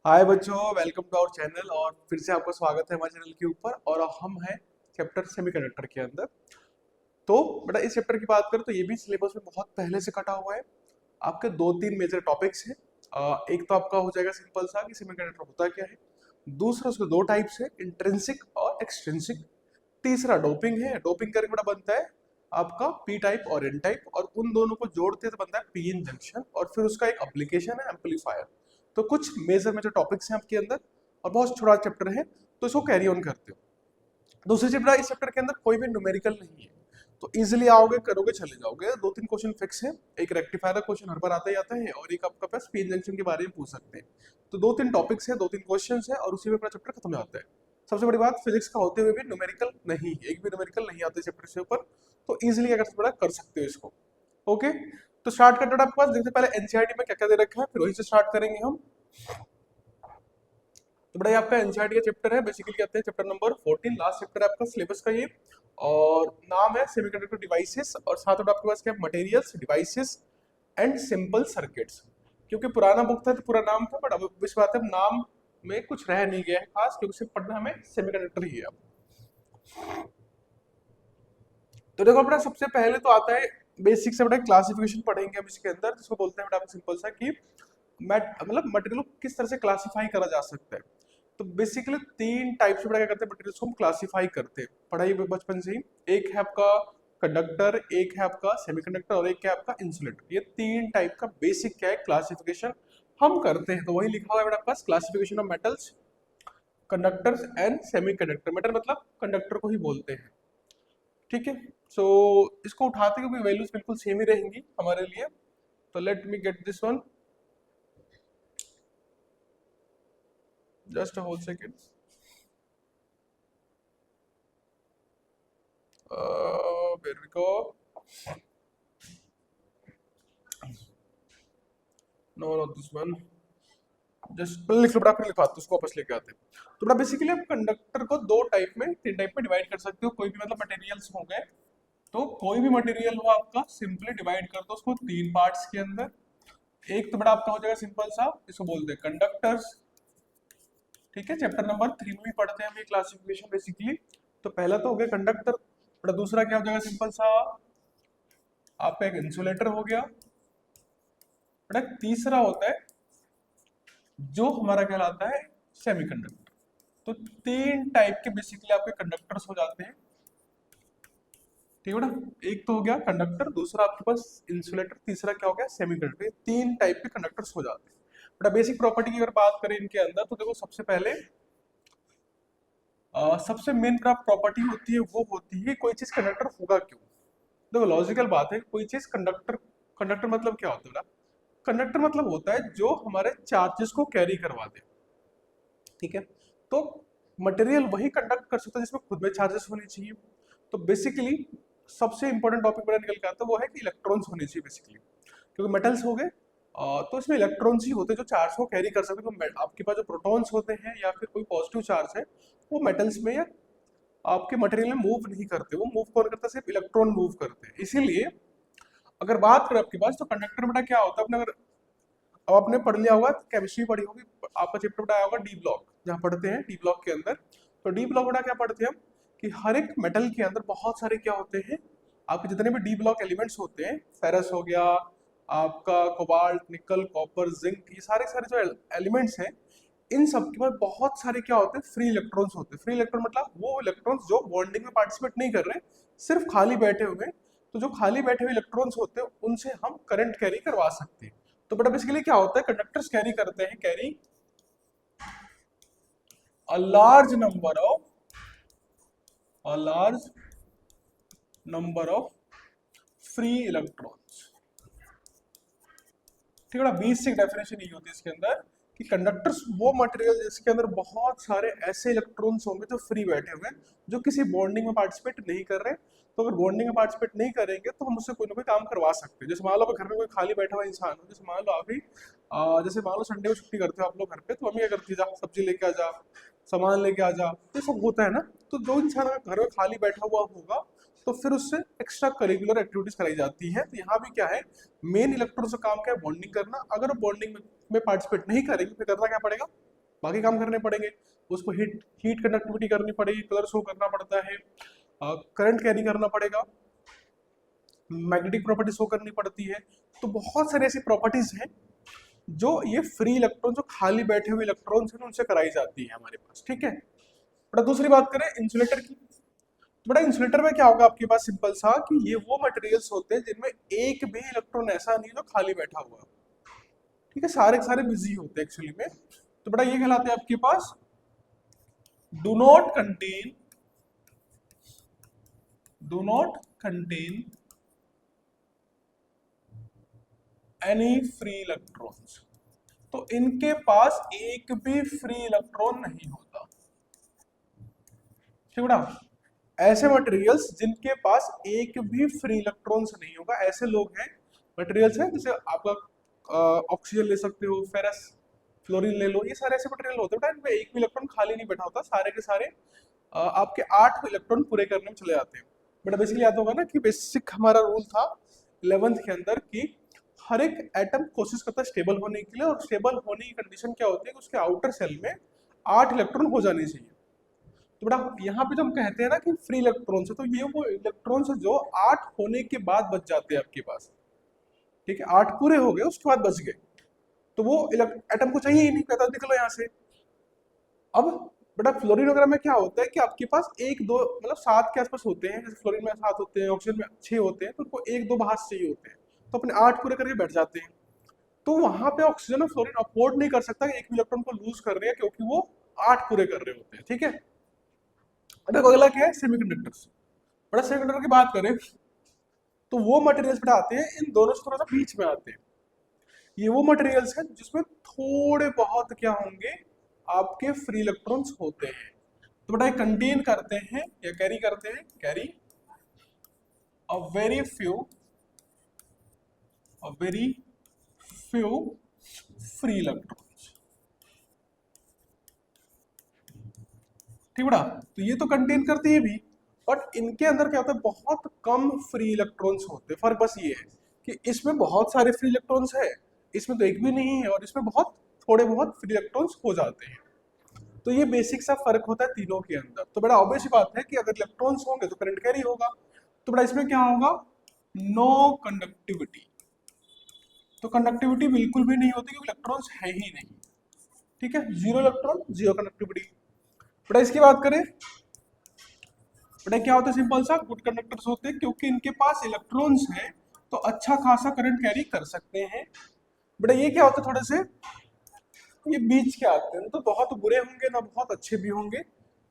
हाय बच्चों, welcome to our channel. और फिर से आपका स्वागत है हमारे चैनल के ऊपर। और हम हैं चैप्टर सेमीकंडक्टर के अंदर। तो बेटा इस चैप्टर की बात करें तो ये भी सिलेबस में बहुत पहले से कटा हुआ है। आपके दो तीन मेजर टॉपिक्स हैं। एक तो आपका हो जाएगा सिंपल सा कि सेमीकंडक्टर होता क्या है। दूसरा उसके दो टाइप्स है, इंट्रिंसिक और एक्सट्रिंसिक। तीसरा डोपिंग है। डोपिंग करके बेटा बनता है आपका पी टाइप और एन टाइप, और उन दोनों को जोड़ते तो बनता है पी एन जंक्शन। और फिर उसका एक एप्लीकेशन है एम्पलीफायर। तो कुछ मेजर मेजर टॉपिक्स हैं आपके अंदर और बहुत छोटा चैप्टर है, तो इसको कैरी ऑन करते हो। दूसरी चैप्टर, इस चैप्टर के अंदर कोई भी न्यूमेरिकल नहीं है, तो इजीली आओगे करोगे चले जाओगे। दो तीन क्वेश्चन फिक्स है। एक रेक्टिफायर का क्वेश्चन हर बार आता ही आता है, और एक आपका पास पी जंक्शन के बारे में पूछ सकते हैं। तो दो तीन टॉपिक्स है, दो तीन क्वेश्चन है, और उसी में अपना चैप्टर खत्म हो जाता है। सबसे बड़ी बात, फिजिक्स का होते हुए भी न्यूमेरिकल नहीं, एक भी न्यूमेरिकल नहीं आता चैप्टर से ऊपर। तो इजिली अगर थोड़ा कर सकते हो इसको। ओके, तो स्टार्ट करते हैं। आपके पास देखते पहले एनसीईआरटी में क्या क्या दे रखा है, फिर वहीं से स्टार्ट करेंगे हम। तो बड़ा ये आपका एनसीईआरटी का चैप्टर है। बेसिकली कहते हैं चैप्टर नंबर 14, लास्ट चैप्टर है आपका सिलेबस का ये। और नाम है सेमीकंडक्टर डिवाइसेस, और साथ में आपके पास क्या, materials, devices and simple circuits. क्योंकि पुराना बुक था तो पूरा नाम था, बट अब इस बात है नाम में कुछ रह नहीं गया है खास, क्योंकि सिर्फ पढ़ना हमें सेमीकंडक्टर ही है अब। तो देखो अपना सबसे पहले तो आता है बेसिक से, बड़ा क्लासिफिकेशन पढ़ेंगे हम इसके अंदर, जिसको बोलते हैं बेटा सिंपल सा कि मतलब मटेरियल को किस तरह से क्लासिफाई करा जा सकता है। तो बेसिकली तीन टाइप से बड़ा क्या करते हैं, मटेरियल्स को हम क्लासिफाई करते हैं पढ़ाई में बचपन से ही। एक है आपका कंडक्टर, एक है आपका सेमीकंडक्टर, और एक है आपका इंसुलेटर। ये तीन टाइप का बेसिक क्या है क्लासिफिकेशन हम करते हैं। तो वही लिखा हुआ है बेटा पास, classification of metals, conductors and semiconductor. Metal मतलब कंडक्टर को ही बोलते हैं, ठीक है। सो इसको उठाते क्योंकि वैल्यूज बिल्कुल सेम ही रहेंगी हमारे लिए। तो let me get this one, just a whole second. Where we go, no not this one. जस्ट लिख लो बड़ा, फिर लिखवाते उसको वापस लेके आते हैं। तो बड़ा बेसिकली आप कंडक्टर को दो टाइप में, तीन टाइप में डिवाइड कर सकते हो। कोई भी मतलब मटेरियल्स हो गए, तो कोई भी मटेरियल हो आपका सिंपली डिवाइड कर दो उसको तीन पार्ट्स के अंदर। एक तो बड़ा आपका हो जाएगा सिंपल सा, इसको बोलते हैं कंडक्टर्स, ठीक है। चैप्टर नंबर 3 में भी पढ़ते हैं हम ये क्लासिफिकेशन बेसिकली। तो पहला तो हो गया कंडक्टर, बड़ा दूसरा क्या हो जाएगा सिंपल सा, आपका एक इंसुलेटर हो गया। बड़ा तीसरा होता है जो हमारा कहलाता है सेमीकंडक्टर। तो तीन टाइप के बेसिकली आपके कंडक्टर्स हो जाते हैं, ठीक है बेटा। एक तो हो गया कंडक्टर, दूसरा आपके पास इंसुलेटर, तीसरा क्या हो गया सेमीकंडक्टर। तीन टाइप के कंडक्टर्स हो जाते हैं। बेटा बेसिक प्रॉपर्टी की अगर बात करें इनके अंदर, तो देखो सबसे पहले सबसे मेन प्रॉपर्टी होती है वो होती है कोई चीज कंडक्टर होगा क्यों। देखो लॉजिकल बात है, कोई चीज कंडक्टर, कंडक्टर मतलब क्या होता है ना, कंडक्टर मतलब होता है जो हमारे चार्जेस को कैरी करवा दे, ठीक है। तो मटेरियल वही कंडक्ट कर सकता है जिसमें खुद में चार्जेस होने चाहिए। तो बेसिकली सबसे इंपॉर्टेंट टॉपिक मेरा निकल के आता है वो है कि इलेक्ट्रॉन्स होने चाहिए बेसिकली। क्योंकि मेटल्स हो गए, तो इसमें इलेक्ट्रॉन्स ही होते हैं जो चार्ज को कैरी कर सकते हैं। तो आपके पास जो प्रोटॉन्स होते हैं या फिर कोई पॉजिटिव चार्ज है, वो मेटल्स में या आपके मटेरियल में मूव नहीं करते। वो मूव कौन करता है, सिर्फ इलेक्ट्रॉन मूव करते हैं। इसीलिए अगर बात करें आपके पास, तो कंडक्टर बेटा क्या होता है अपने, अगर अब आपने पढ़ लिया होगा, केमिस्ट्री पढ़ी होगी, आपका चैप्टर बेटा आया होगा डी ब्लॉक, जहाँ पढ़ते हैं डी ब्लॉक के अंदर। तो डी ब्लॉक बेटा क्या पढ़ते हैं हम, कि हर एक मेटल के अंदर बहुत सारे क्या होते हैं, आपके जितने भी डी ब्लॉक एलिमेंट्स होते हैं, फेरस हो गया आपका, कोबाल्ट, निकल, कॉपर, जिंक, ये सारे सारे जो एलिमेंट्स हैं, इन सब के पास बहुत सारे क्या होते हैं, फ्री इलेक्ट्रॉन्स होते हैं। फ्री इलेक्ट्रॉन मतलब वो इलेक्ट्रॉन्स जो बॉन्डिंग में पार्टिसिपेट नहीं कर रहे, सिर्फ खाली बैठे हुए हैं। तो जो खाली बैठे हुए इलेक्ट्रॉन्स होते हैं उनसे हम करंट कैरी करवा सकते हैं। तो बेटा बेसिकली क्या होता है, कंडक्टर्स कैरी करते हैं, carry a large number of, a large number of free electrons, ठीक है ना। बेसिक डेफिनेशन यही होती है इसके अंदर कि कंडक्टर्स वो मटेरियल जिसके अंदर बहुत सारे ऐसे इलेक्ट्रॉन्स होंगे जो फ्री बैठे हुए हैं, जो किसी बॉन्डिंग में पार्टिसिपेट नहीं कर रहे। तो अगर बॉन्डिंग में पार्टिसिपेट नहीं करेंगे तो हम उससे कोई ना कोई काम करवा सकते हैं। जैसे मान लो घर में कोई खाली बैठा हुआ इंसान हो, जैसे मान लो आप ही, जैसे मान लो संडे को छुट्टी करते हो आप लोग घर पे, तो मम्मी क्या करती है, जा सब्जी लेके आ जा, सामान लेके आ जा, तो ये सब होता है ना। तो जो इंसान अगर घर में खाली बैठा हुआ होगा, तो फिर उससे एक्स्ट्रा करिकुलर एक्टिविटीज कराई जाती है। तो यहाँ भी क्या है, मेन इलेक्ट्रॉन का काम क्या है, बॉन्डिंग करना। अगर वो बॉन्डिंग में पार्टिसिपेट नहीं करेंगे फिर करना क्या पड़ेगा, बाकी काम करने पड़ेंगे, उसको हीट हीट कंडक्टिविटी करनी पड़ेगी, कलर शो करना पड़ता है, करंट कैरी करना पड़ेगा, मैग्नेटिक प्रॉपर्टी शो करनी पड़ती है। तो बहुत सारी ऐसी प्रॉपर्टीज हैं जो ये फ्री इलेक्ट्रॉन, जो खाली बैठे हुए इलेक्ट्रॉन्स हैं उनसे कराई जाती है हमारे पास, ठीक है। बड़ा दूसरी बात करें इंसुलेटर की, तो बड़ा इंसुलेटर में क्या होगा आपके पास, सिंपल सा कि ये वो मटेरियल्स होते हैं जिनमें एक भी इलेक्ट्रॉन ऐसा नहीं जो खाली बैठा हुआ, ठीक है, सारे के सारे बिजी होते हैं एक्चुअली में। तो बड़ा ये कहलाते हैं आपके पास do not contain any free electrons. तो इनके पास एक भी फ्री इलेक्ट्रॉन नहीं होता, ठीक है। ऐसे मटेरियल्स जिनके पास एक भी फ्री इलेक्ट्रॉन्स नहीं होगा, ऐसे लोग हैं, मटेरियल्स हैं, जैसे आपका ऑक्सीजन ले सकते हो, फेरस फ्लोरीन ले लो, ये सारे ऐसे मटेरियल होते हैं इनमें एक भी इलेक्ट्रॉन खाली नहीं बैठा होता, सारे के सारे आपके 8 इलेक्ट्रॉन पूरे करने में चले जाते हैं। बट बेसिकली याद होगा ना कि बेसिक हमारा रूल था 11th के अंदर कि हर एक एटम कोशिश करता है स्टेबल होने के लिए, और स्टेबल होने की कंडीशन क्या होती है कि उसके आउटर सेल में 8 इलेक्ट्रॉन हो जाने चाहिए। तो बड़ा यहाँ पे जो हम कहते हैं ना कि फ्री इलेक्ट्रॉन्स है, तो ये वो इलेक्ट्रॉन्स है जो 8 होने के बाद बच जाते हैं आपके पास, ठीक है, 8 पूरे हो गए उसके बाद बच गए, तो वो एटम को चाहिए ही नहीं, कहता निकलो यहाँ से। अब बेटा फ्लोरीन वगैरह में क्या होता है कि आपके पास एक दो मतलब 7 के आसपास होते हैं, जैसे फ्लोरीन में 7 होते हैं, ऑक्सीजन में 6 होते हैं, तो उनको एक दो बाहर से चाहिए होते हैं, तो अपने 8 पूरे करके बैठ जाते हैं। तो वहां पे ऑक्सीजन और फ्लोरीन अफोर्ड नहीं कर सकता कि एक भी इलेक्ट्रॉन को लूज कर रहे हैं, क्योंकि वो 8 पूरे कर रहे होते हैं, ठीक है। अब अगला क्या है, सेमीकंडक्टर्स। बड़ा सेमीकंडक्टर की बात करें तो वो मटेरियल्स बेटा आते हैं इन दोनों से थोड़ा सा बीच में आते हैं। ये वो मटेरियल्स हैं जिसमें थोड़े बहुत क्या होंगे, आपके फ्री इलेक्ट्रॉन्स होते हैं। तो बेटा कंटेन करते हैं या कैरी करते हैं, carry a very few free electrons, ठीक बेटा। तो ये तो कंटेन करती है भी, बट इनके अंदर क्या होता है, बहुत कम फ्री इलेक्ट्रॉन्स होते हैं। फर्क बस ये है कि इसमें बहुत सारे फ्री इलेक्ट्रॉन्स है, इसमें तो एक भी नहीं है, और इसमें बहुत थोड़े बहुत फ्री इलेक्ट्रॉन्स हो जाते हैं। तो ये बेसिक सा फर्क होता है तीनों के अंदर। तो बड़ा ऑब्वियस बात है कि अगर इलेक्ट्रॉन्स होंगे तो करंट कैरी होगा। तो बड़ा इसमें क्या होगा, नो कंडक्टिविटी। तो कंडक्टिविटी बिल्कुल भी नहीं होती क्योंकि इलेक्ट्रॉन्स है ही नहीं, ठीक है, जीरो इलेक्ट्रॉन जीरो कंडक्टिविटी। बड़ा इसकी बात करें, बड़ा क्या होता है, सिंपल सा गुड कंडक्टर्स होते हैं क्योंकि इनके पास इलेक्ट्रॉन्स हैं, तो अच्छा खासा करंट कैरी कर सकते हैं। बड़ा ये क्या होता है, थोड़े से ये बीच के आते हैं, तो बहुत बुरे होंगे ना बहुत अच्छे भी होंगे,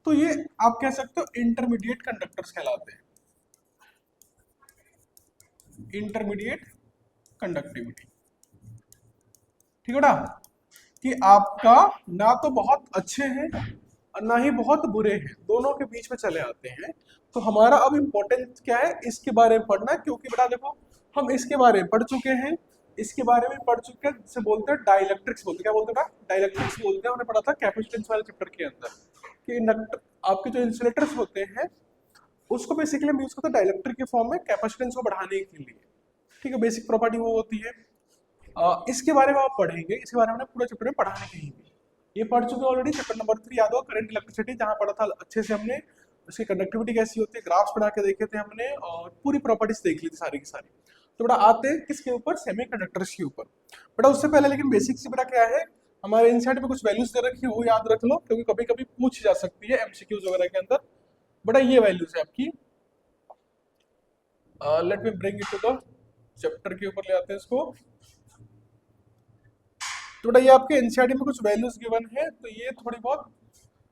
तो ये आप कह सकते हो इंटरमीडिएट कंडक्टर्स कहलाते हैं, इंटरमीडिएट कंडक्टिविटी, ठीक है ना, कि आपका ना तो बहुत अच्छे हैं और ना ही बहुत बुरे हैं, दोनों के बीच में चले आते हैं। तो हमारा अब इम्पोर्टेंट क्या है, इसके बारे में पढ़ना, क्योंकि बेटा देखो हम इसके बारे में पढ़ चुके हैं, इसके बारे में पढ़ चुके हैं, जिसे बोलते हैं डाइलेक्ट्रिक्स, बोलते हैं क्या बोलते हैं, डाइलेक्ट्रिक्स बोलते हैं, हमने पढ़ा था कैपेसिटेंस वाले चैप्टर के अंदर कि आपके जो इंसुलेटर्स होते हैं उसको बेसिकली हम यूज करते हैं डाइलेक्ट्रिक के फॉर्म में कैपेसिटेंस को बढ़ाने के लिए, ठीक है, बेसिक प्रॉपर्टी वो होती है। इसके बारे में आप पढ़ेंगे, इसके बारे में पूरा चैप्टर में पढ़ा नहीं कहीं भी, ये पढ़ चुके ऑलरेडी, चैप्टर नंबर 3 याद हो, करंट इलेक्ट्रिसिटी, जहां पढ़ा था अच्छे से हमने, उसकी कंडक्टिविटी कैसी होती है, ग्राफ्स बना के देखे थे हमने, और पूरी प्रॉपर्टीज देख ली थी सारी की सारी। तो बेटा आते हैं किसके ऊपर, सेमीकंडक्टर्स के ऊपर। बेटा उससे पहले लेकिन बेसिक से बेटा क्या है, हमारे इनसाइड में कुछ वैल्यूज दे रखी है, वो याद रख लो, क्योंकि कभी कभी पूछ जा सकती है एमसीक्यूज वगैरह के अंदर। बेटा ये वैल्यूज है आपकी, let me bring it to the chapter के ऊपर ले आते हैं इसको। तो बेटा ये आपके एनसीईआरटी में कुछ वैल्यूज गिवन है, तो ये थोड़ी बहुत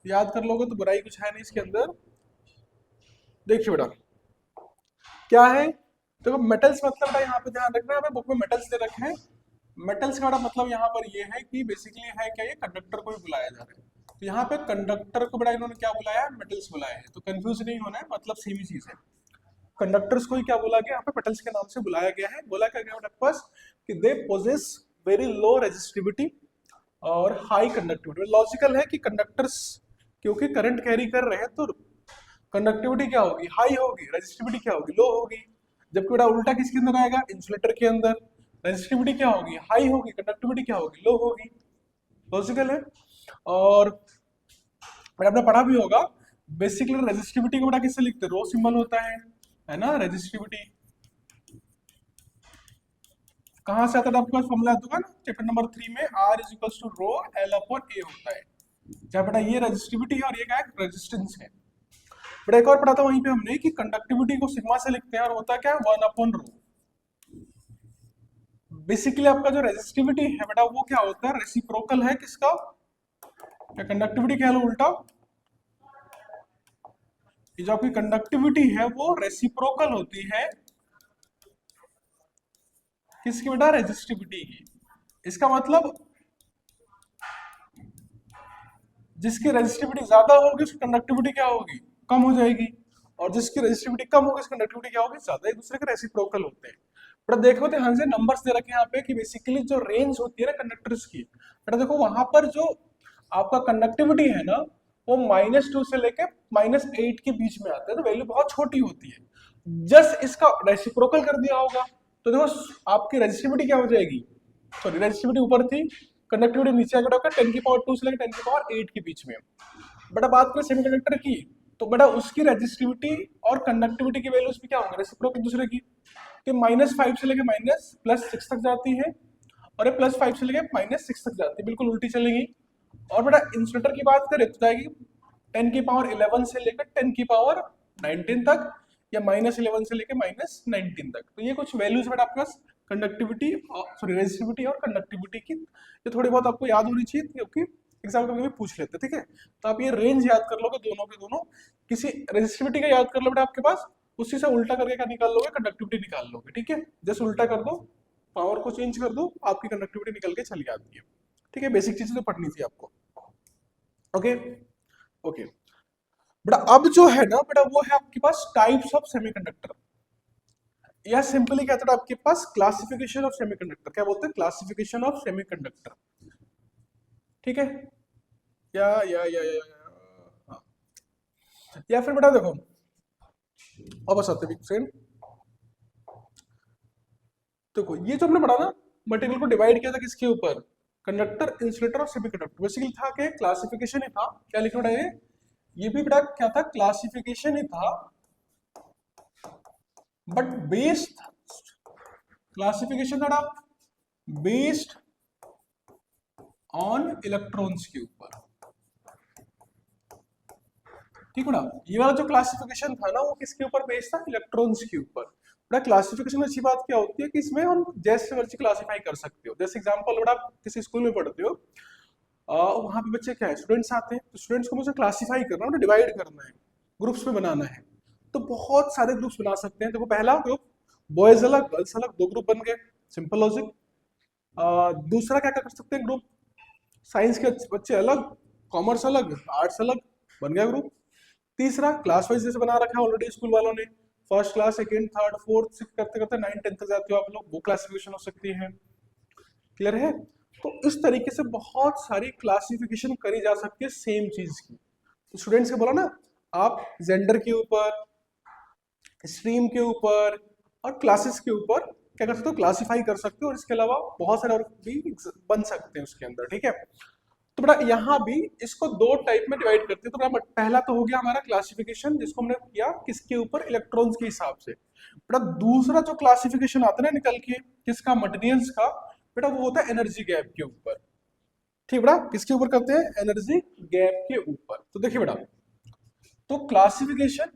याद कर लोगे तो बुराई कुछ है नहीं इसके अंदर। देखिए बेटा क्या है, तो मेटल्स मतलब बेटा यहाँ पे ध्यान रखना है, हमें बुक में मेटल्स दे रखे हैं। मेटल्स का बड़ा मतलब यहाँ पर ये है कि बेसिकली है क्या, ये कंडक्टर को भी बुलाया जा रहा है, तो यहाँ पे कंडक्टर को बड़ा इन्होंने क्या बुलाया है, मेटल्स बुलाया है, तो कंफ्यूज नहीं होना है, मतलब सेम ही चीज है। कंडक्टर्स को ही क्या बोला गया, यहाँ पे मेटल्स के नाम से बुलाया गया है। बोला क्या गया बस कि they possess very low resistivity और हाई कंडक्टिविटी। लॉजिकल है कि कंडक्टर्स क्योंकि करंट कैरी कर रहे हैं, तो कंडक्टिविटी क्या होगी, हाई होगी, रेजिस्टिविटी क्या होगी, लो होगी। जबकि बेटा उल्टा किसके अंदर आएगा, इंसुलेटर के अंदर, रेजिस्टिविटी क्या होगी, हाई होगी, कंडक्टिविटी क्या होगी, लो होगी। लॉजिकल है। और आपने पढ़ा भी होगा बेसिकली रेजिस्टिविटी को बेटा किससे लिखते हैं, रो सिंबल होता है ना रेजिस्टिविटी। कहां से आता है आपके पास फॉर्मूला आता है ना चैप्टर नंबर 3 में, R is equal to rho L upon A होता है, जहां बेटा ये रेजिस्टिविटी है और ये क्या है, रेजिस्टेंस है। बेटा एक और पढ़ा था वहीं पे हमने कि कंडक्टिविटी को सिग्मा से लिखते हैं और होता क्या है, 1 अपॉन रो। बेसिकली आपका जो रेजिस्टिविटी है बेटा वो क्या होता है, रेसिप्रोकल है किसका, क्या कंडक्टिविटी कह लो उल्टा, ये जो आपकी कंडक्टिविटी है वो रेसिप्रोकल होती है किसकी बेटा, रेजिस्टिविटी की। इसका मतलब जिसकी रेजिस्टिविटी ज्यादा होगी उसकी कंडक्टिविटी क्या होगी, कम हो जाएगी, और जिसकी रेजिस्टिविटी कम होगी उसकी कंडक्टिविटी क्या होगी, ज्यादा। एक दूसरे के रेसिप्रोकल होते हैं। बेटा देखो ध्यान से नंबर्स दे रखे हैं यहाँ पे कि बेसिकली जो रेंज होती है ना कंडक्टर्स की, बेटा देखो वहां पर जो आपका कंडक्टिविटी है ना वो -2 से लेके -8 के बीच में आता है, तो वैल्यू बहुत छोटी होती है। जस्ट इसका रेसिप्रोकल कर दिया होगा तो देखो आपकी रेजिस्टिविटी क्या हो जाएगी, सॉरी रेजिस्टिविटी ऊपर थी, कंडक्टिविटी नीचे आकर आपका 10 की पावर 2 से लेकर 10 की पावर 8 के बीच में। बेटा बात करें सेमीकंडक्टर की, तो बेटा उसकी रेजिस्टिविटी और कंडक्टिविटी की वैल्यूज भी क्या होंगे, रेसिप्रोकल एक दूसरे की, कि -5 से लेकर +6 तक जाती है और ये +5 से लेकर -6 तक जाती है, बिल्कुल उल्टी चलेगी। और बेटा इंसुलेटर की बात करें तो जाएगी 10 की पावर 11 से लेकर 10 की पावर 19 तक, या -11 से लेकर -19 तक। तो ये कुछ वैल्यूज बेटा आपके पास कंडक्टिविटी, सॉरी रेजिस्टिविटी और कंडक्टिविटी की, ये थोड़ी बहुत आपको याद होनी चाहिए क्योंकि एग्जाम में कभी पूछ लेते हैं, ठीक है। तो आप ये रेंज याद कर लोगे दोनों के दोनों, किसी रेजिस्टिविटी का याद कर लो बेटा आपके पास, उसी से उल्टा करके क्या निकाल लोगे, कंडक्टिविटी निकाल लोगे, ठीक है। जस्ट उल्टा कर दो, पावर को चेंज कर दो, आपकी कंडक्टिविटी निकल के चली आती है, ठीक है। बेसिक चीजें तो पढ़नी थी आपको, ओके ओके। बेटा अब जो है ना बेटा वो है आपके पास टाइप्स ऑफ सेमीकंडक्टर, या सिंपली कहते हैं आपके पास क्लासिफिकेशन ऑफ सेमीकंडक्टर, क्या बोलते हैं, क्लासिफिकेशन ऑफ सेमीकंडक्टर, ठीक है। हाँ। या फिर बेटा देखो वापस आते हैं, देखो ये जो हमने पढ़ा ना, मटेरियल को डिवाइड किया था किसके ऊपर, कंडक्टर, इंसुलेटर और सेमीकंडक्टर। बेसिकली था कि क्लासिफिकेशन ही था, क्या लिखना बेटा ये भी बेटा क्या था, क्लासिफिकेशन ही था, बट बेस्ड, क्लासिफिकेशन बेटा बेस्ड ऑन इलेक्ट्रॉन्स के ऊपर, ठीक है ना। ये वाला जो क्लासिफिकेशन था ना वो किसके ऊपर बेस्ड था, इलेक्ट्रॉन्स के ऊपर। बेटा क्लासिफिकेशन में अच्छी बात क्या होती है कि इसमें हम जैसे मर्जी क्लासिफाई कर सकते हो। जैसे एग्जांपल बेटा आप किसी स्कूल में पढ़ते हो, वहां पे बच्चे क्या है, स्टूडेंट्स आते हैं, तो स्टूडेंट्स को मुझे क्लासिफाई करना है, डिवाइड करना है, ग्रुप्स में बनाना है, तो बहुत सारे ग्रुप्स बना सकते हैं। देखो पहला ग्रुप बॉयज अलग गर्ल्स अलग, 2 ग्रुप बन गए, सिंपल लॉजिक। दूसरा क्या क्या कर सकते हैं ग्रुप, साइंस के बच्चे अलग, कॉमर्स अलग, आर्ट्स अलग, बन गया ग्रुप। तीसरा क्लास वाइज जैसे बना रखा है ऑलरेडी स्कूल वालों ने, first class, second, third, fourth करते करते 9 10 तक जाते हो आप लोग, वो क्लासिफिकेशन हो सकती है, क्लियर है। तो इस तरीके से बहुत सारी क्लासिफिकेशन करी जा सकती है सेम चीज की। तो स्टूडेंट्स को बोला ना, आप जेंडर के ऊपर, स्ट्रीम के ऊपर और क्लासेस के ऊपर क्या कर सकते हो, क्लासिफाई कर सकते हो, और इसके अलावा बहुत सारे और भी बन सकते हैं उसके अंदर, ठीक है। तो बेटा यहाँ भी इसको 2 टाइप में डिवाइड करते हैं। तो बेटा पहला तो हो गया हमारा क्लासिफिकेशन, जिसको हमने किया किसके ऊपर, इलेक्ट्रॉन्स के हिसाब से। बेटा दूसरा जो क्लासिफिकेशन आता है ना निकल के किसका, मटेरियल्स का, बेटा वो होता है एनर्जी गैप के ऊपर, ठीक बेटा। किसके ऊपर करते हैं, एनर्जी गैप के ऊपर। तो देखिए बेटा, तो क्लासिफिकेशन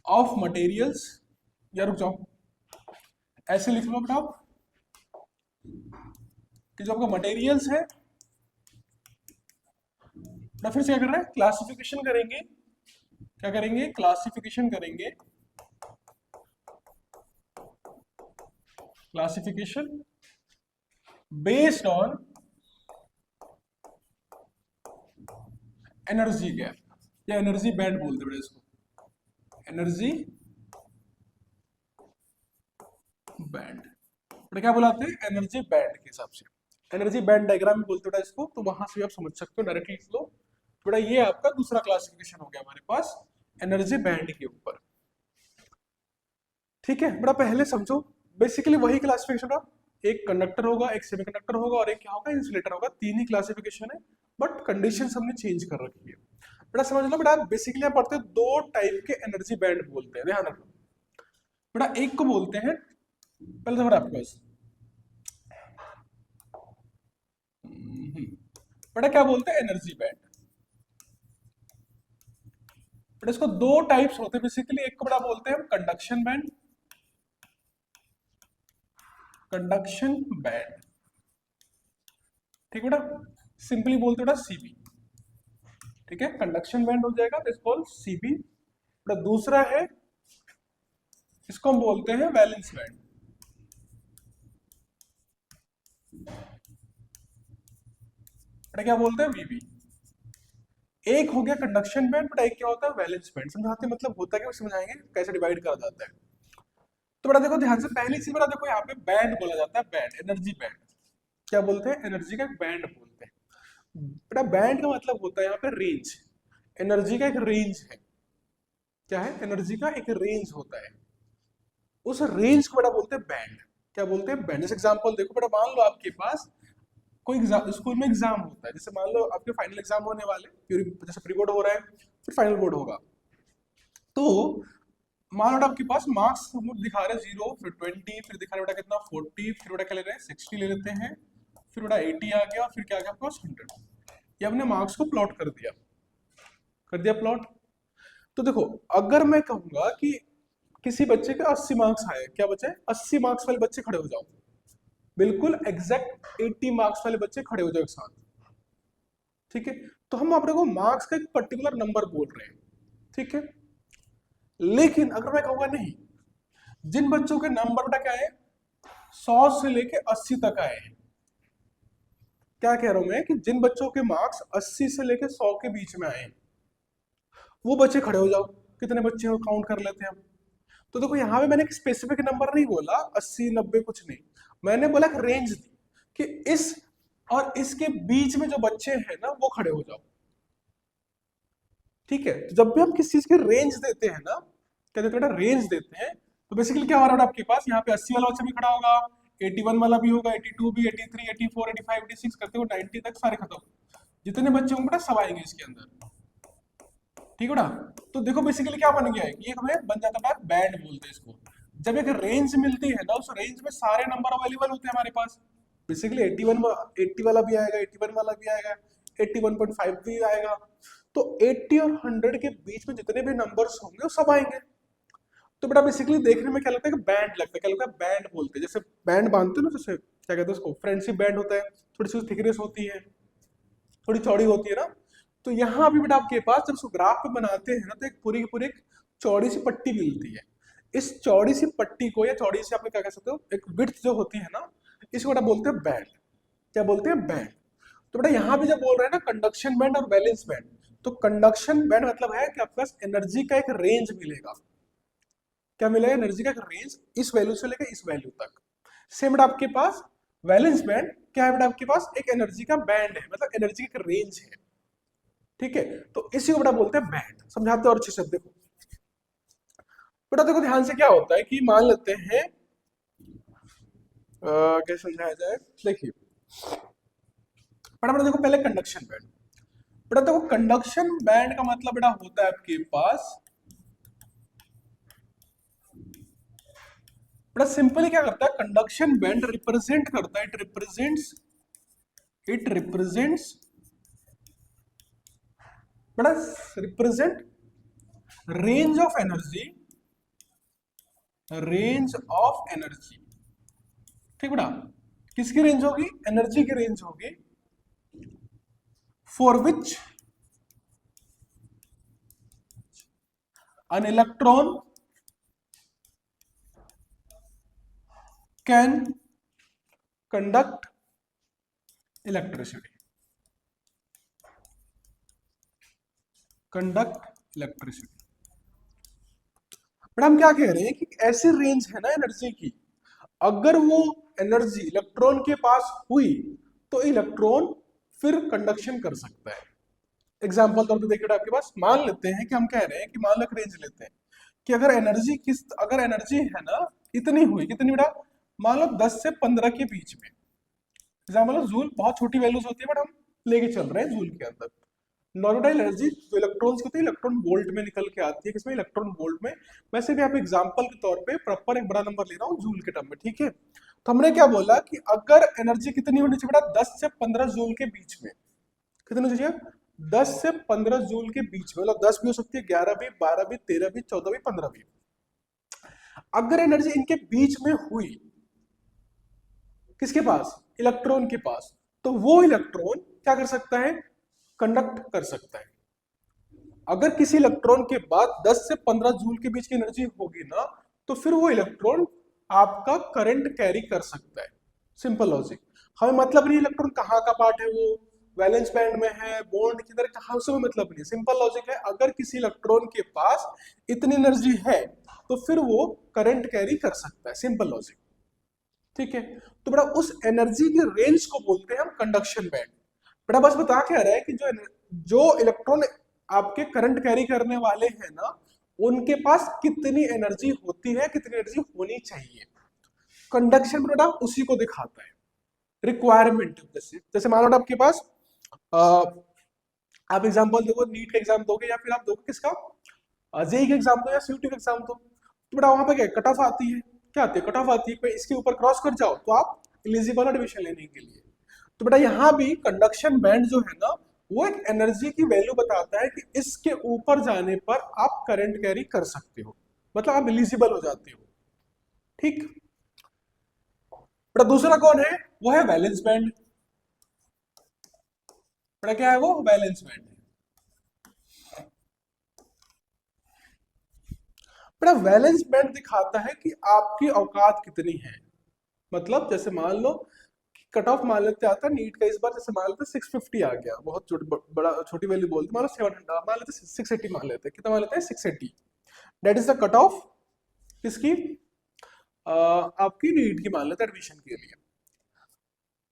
ऑफ मटेरियल्स, या रुक जाओ, ऐसे लिख लो बेटा आप कि जो आपका मटेरियल्स है, बेटा फिर से क्या कर रहे हैं, क्लासिफिकेशन करेंगे, क्या करेंगे, क्लासिफिकेशन करेंगे, classification based on energy gap, या एनर्जी बैंड बोलते हैं इसको, एनर्जी बैंड, बेटा क्या बुलाते हैं, एनर्जी बैंड के हिसाब से, एनर्जी बैंड डायग्राम बोलते हैं इसको। तो वहां से भी आप समझ सकते हो, डायरेक्टली लिख लो। बेटा ये आपका दूसरा क्लासिफिकेशन हो गया हमारे पास एनर्जी बैंड के ऊपर, ठीक है। बेटा पहले समझो बेसिकली वही क्लासिफिकेशन का, एक कंडक्टर होगा, एक सेमीकंडक्टर होगा और एक क्या होगा, इंसुलेटर होगा। तीन ही क्लासिफिकेशन है, बट कंडीशन हमने चेंज कर रखी है। बेटा समझ लो बेटा, बेसिकली हम पढ़ते हैं दो टाइप के एनर्जी बैंड बोलते हैं, ध्यान रखो बेटा। एक को बोलते हैं, पहले तो आपके पास बेटा क्या बोलते हैं, एनर्जी बैंड। बेटा इसको दो टाइप्स होते हैं बेसिकली, एक को बेटा बोलते हैं कंडक्शन बैंड, कंडक्शन बैंड, ठीक है बेटा, सिंपली बोलते हैं बेटा सीबी, ठीक है, कंडक्शन बैंड हो जाएगा तो इसको सीबी। बेटा दूसरा है, इसको हम बोलते हैं वैलेंस बैंड, बेटा क्या बोलते हैं, वीबी। एक हो गया कंडक्शन बैंड, बेटा एक क्या होता है, वैलेंस बैंड। समझाते मतलब होता है क्या, समझाएंगे कैसे डिवाइड करा जाता है। तो बेटा देखो ध्यान से, पहली चीज बेटा देखो, यहाँ पे बैंड बोला जाता है, बैंड, एनर्जी बैंड। क्या बोलते हैं, एनर्जी का बैंड बोलते हैं। बेटा बैंड का मतलब होता है यहाँ पे रेंज, एनर्जी का एक रेंज है। क्या है, एनर्जी का एक रेंज होता है, उस रेंज को बेटा बोलते हैं बैंड। क्या बोलते हैं, बैंड। जैसे एग्जांपल देखो बेटा, मान लो आपके पास कोई स्कूल में एग्जाम होता है, जैसे मान लो आपके फाइनल एग्जाम होने वाले, जैसे प्री बोर्ड हो रहा है, फिर फाइनल बोर्ड होगा। तो मान लो आपके पास मार्क्स दिखा रहे हैं 0, फिर 20, फिर दिखा रहे बेटा कितना 40, फिर बेटा क्या ले रहे हैं 60 ले लेते हैं, फिर बेटा 80 आ गया, फिर क्या आ गया आपके पास 100। ये हमने मार्क्स को प्लॉट कर दिया प्लॉट। तो देखो अगर मैं कहूंगा कि किसी बच्चे के 80 मार्क्स आए, क्या बचे 80 मार्क्स वाले बच्चे खड़े हो जाओ, बिल्कुल एग्जैक्ट 80 मार्क्स वाले बच्चे खड़े हो जाओ एक साथ, ठीक है। तो हम अपने को मार्क्स का एक पर्टिकुलर नंबर बोल रहे हैं, ठीक है। लेकिन अगर मैं कहूंगा नहीं, जिन बच्चों के नंबर बेटा क्या है 100 से लेके 80 तक आए हैं, क्या कह रहा हूं मैं कि जिन बच्चों के मार्क्स 80 से लेके 100 के बीच में आए, वो बच्चे खड़े हो जाओ। कितने बच्चे हो काउंट कर लेते हैं हम। तो देखो यहाँ पे मैंने एक स्पेसिफिक नंबर नहीं बोला 80 90 कुछ नहीं, मैंने बोला एक रेंज दी कि इस और इसके बीच में जो बच्चे हैं ना वो खड़े हो जाओ, ठीक है। तो जब भी हम किसी चीज की रेंज देते हैं ना, क्या देते हैं, रेंज देते हैं, तो बेसिकली क्या हो रहा है आपके पास, यहाँ पे 80 वाला बच्चा भी खड़ा होगा, 81 वाला भी होगा, 82 भी, 83, 84, 85, 86 करते हुए 90 तक सारे खत्म। जितने बच्चे होंगे बेटा सब आएंगे इसके अंदर, ठीक है ना। तो देखो बेसिकली क्या बन गया है, ये हमें बन जाता है बैंड बोलते हैं इसको। जब एक रेंज मिलती है ना, उस रेंज में सारे नंबर अवेलेबल होते हैं हमारे पास। बेसिकली 80 वाला भी आएगा, 81 वाला भी आएगा, 81.5 भी आएगा। तो 80 और 100 के बीच में जितने भी नंबर्स होंगे वो सब आएंगे। तो बेटा बेसिकली देखने में क्या लगता है कि बैंड लगता है, क्या लगता है, बैंड बोलते हैं। जैसे बैंड बांधते हैं ना, जैसे क्या कहते हैं उसको, फ्रेंडशिप बैंड होता है, थोड़ी सी थिकनेस होती है, थोड़ी चौड़ी होती है ना। तो यहाँ भी बेटा आपके पास जब उसको ग्राफ पे बनाते हैं ना, तो एक पूरी की पूरी एक चौड़ी सी पट्टी मिलती है। इस चौड़ी सी पट्टी को, या चौड़ी सी आप क्या कह सकते हो, एक विड्थ जो होती है ना, इसको बेटा बोलते हैं बैंड। क्या बोलते हैं, बैंड। तो बेटा यहाँ भी जब बोल रहे हैं ना कंडक्शन बैंड और वैलेंस बैंड, तो कंडक्शन बैंड मतलब है कि आपके पास एनर्जी का एक रेंज मिलेगा। क्या मिलेगा, एनर्जी का एक रेंज, इस वैल्यू से लेकर इस वैल्यू तक। सेम बेटा आपके पास वैलेंस बैंड क्या है, बेटा आपके पास एक एनर्जी का बैंड है, मतलब एनर्जी का एक रेंज है, ठीक है। तो इसी को बेटा बोलते हैं बैंड। समझाते और अच्छे से देखो बेटा, देखो ध्यान से क्या होता है कि मान लेते हैं कैसे समझाया जाए, देखिए बेटा देखो पहले कंडक्शन बैंड। बेटा देखो कंडक्शन बैंड का मतलब बेटा होता है आपके पास, बेटा सिंपली क्या करता है, कंडक्शन बैंड रिप्रेजेंट करता है, इट रिप्रेजेंट्स बेटा, represent range of energy, range of energy, ठीक बेटा। किसकी रेंज होगी, एनर्जी की रेंज होगी, for which an electron can conduct electricity, conduct electricity। But हम क्या कह रहे हैं कि ऐसी रेंज है ना एनर्जी की, अगर वो एनर्जी इलेक्ट्रॉन के पास हुई तो इलेक्ट्रॉन फिर कंडक्शन कर सकता है। एग्जाम्पल तौर पे देखिए आपके पास, मान लेते हैं कि हम कह रहे हैं कि मान लो रेंज लेते हैं कि अगर एनर्जी है ना इतनी हुई, कितनी बेटा मान लो 10 से 15 के बीच में, एग्जाम्पल जूल बहुत छोटी वैल्यूज होती है बट हम लेके चल रहे हैं जूल के अंदर। नॉर्मल एनर्जी जो इलेक्ट्रॉन्स होती है इलेक्ट्रॉन वोल्ट में निकल के आती है, किसमें, इलेक्ट्रॉन वोल्ट में। वैसे भी आप एग्जांपल के तौर पे प्रॉपर एक बड़ा नंबर ले रहा हूँ जूल के टर्म में, ठीक है। तो हमने क्या बोला कि अगर एनर्जी कितनी होनी चाहिए बेटा, 10 से 15 जूल के बीच में। कितनी होनी चाहिए, 10 से 15 जूल के बीच में, मतलब 10 भी हो सकती है, 11 भी, 12 भी, 13 भी, 14 भी, 15 भी। अगर एनर्जी इनके बीच में हुई, किसके पास, इलेक्ट्रॉन के पास, तो वो इलेक्ट्रॉन क्या कर सकता है, कंडक्ट कर सकता है। अगर किसी इलेक्ट्रॉन के बाद 10 से 15 जूल के बीच की एनर्जी होगी ना, तो फिर वो इलेक्ट्रॉन आपका करंट कैरी कर सकता है। Simple logic. हमें मतलब नहीं इलेक्ट्रॉन कहाँ का पार्ट है, वो वैलेंस बैंड में है, बॉन्ड किधर, कहाँ, उससे मतलब नहीं। सिंपल लॉजिक है, अगर किसी इलेक्ट्रॉन के पास इतनी एनर्जी है तो फिर वो करंट कैरी कर सकता है। सिंपल लॉजिक, ठीक है। तो बेटा उस एनर्जी की रेंज को बोलते हैं हम कंडक्शन बैंड। बेटा बस बता क्या रहा है कि जो इलेक्ट्रॉन आपके करंट कैरी करने वाले हैं ना, उनके पास कितनी एनर्जी होती है, कितनी एनर्जी होनी चाहिए। कंडक्शन बेटा उसी को दिखाता है, रिक्वायरमेंट। जैसे मान लो आपके पास आप एग्जांपल दोगे, नीट का एग्जाम दोगे या फिर आप दोगे किसका, जेई का एग्जाम दो या सीयूटी का एग्जाम दो, तो बेटा वहां पे क्या कट ऑफ आती है, क्या आती है, कट ऑफ आती है। कोई इसके ऊपर क्रॉस कर जाओ तो आप एलिजिबल एडमिशन लेने के लिए। तो बेटा यहाँ भी कंडक्शन बैंड जो है ना, वो एक एनर्जी की वैल्यू बताता है कि इसके ऊपर जाने पर आप करंट कैरी कर सकते हो, मतलब आप एलिजिबल हो जाते हो, ठीक। बेटा दूसरा कौन है, वो है वैलेंस बैंड। बेटा क्या है वो, वैलेंस बैंड है। बेटा वैलेंस बैंड दिखाता है कि आपकी औकात कितनी है। मतलब जैसे मान लो कट ऑफ मान लेते आता नीट का इस बार, जैसे मान लेते 650 आ गया, बहुत बड़ा छोटी वैल्यू बोलते, मान लो 700 मान लेते, 680 मान लेते, कितना मान लेते हैं 680। That is the cut off किसकी, आपकी नीट की मान लेते एडमिशन के लिए।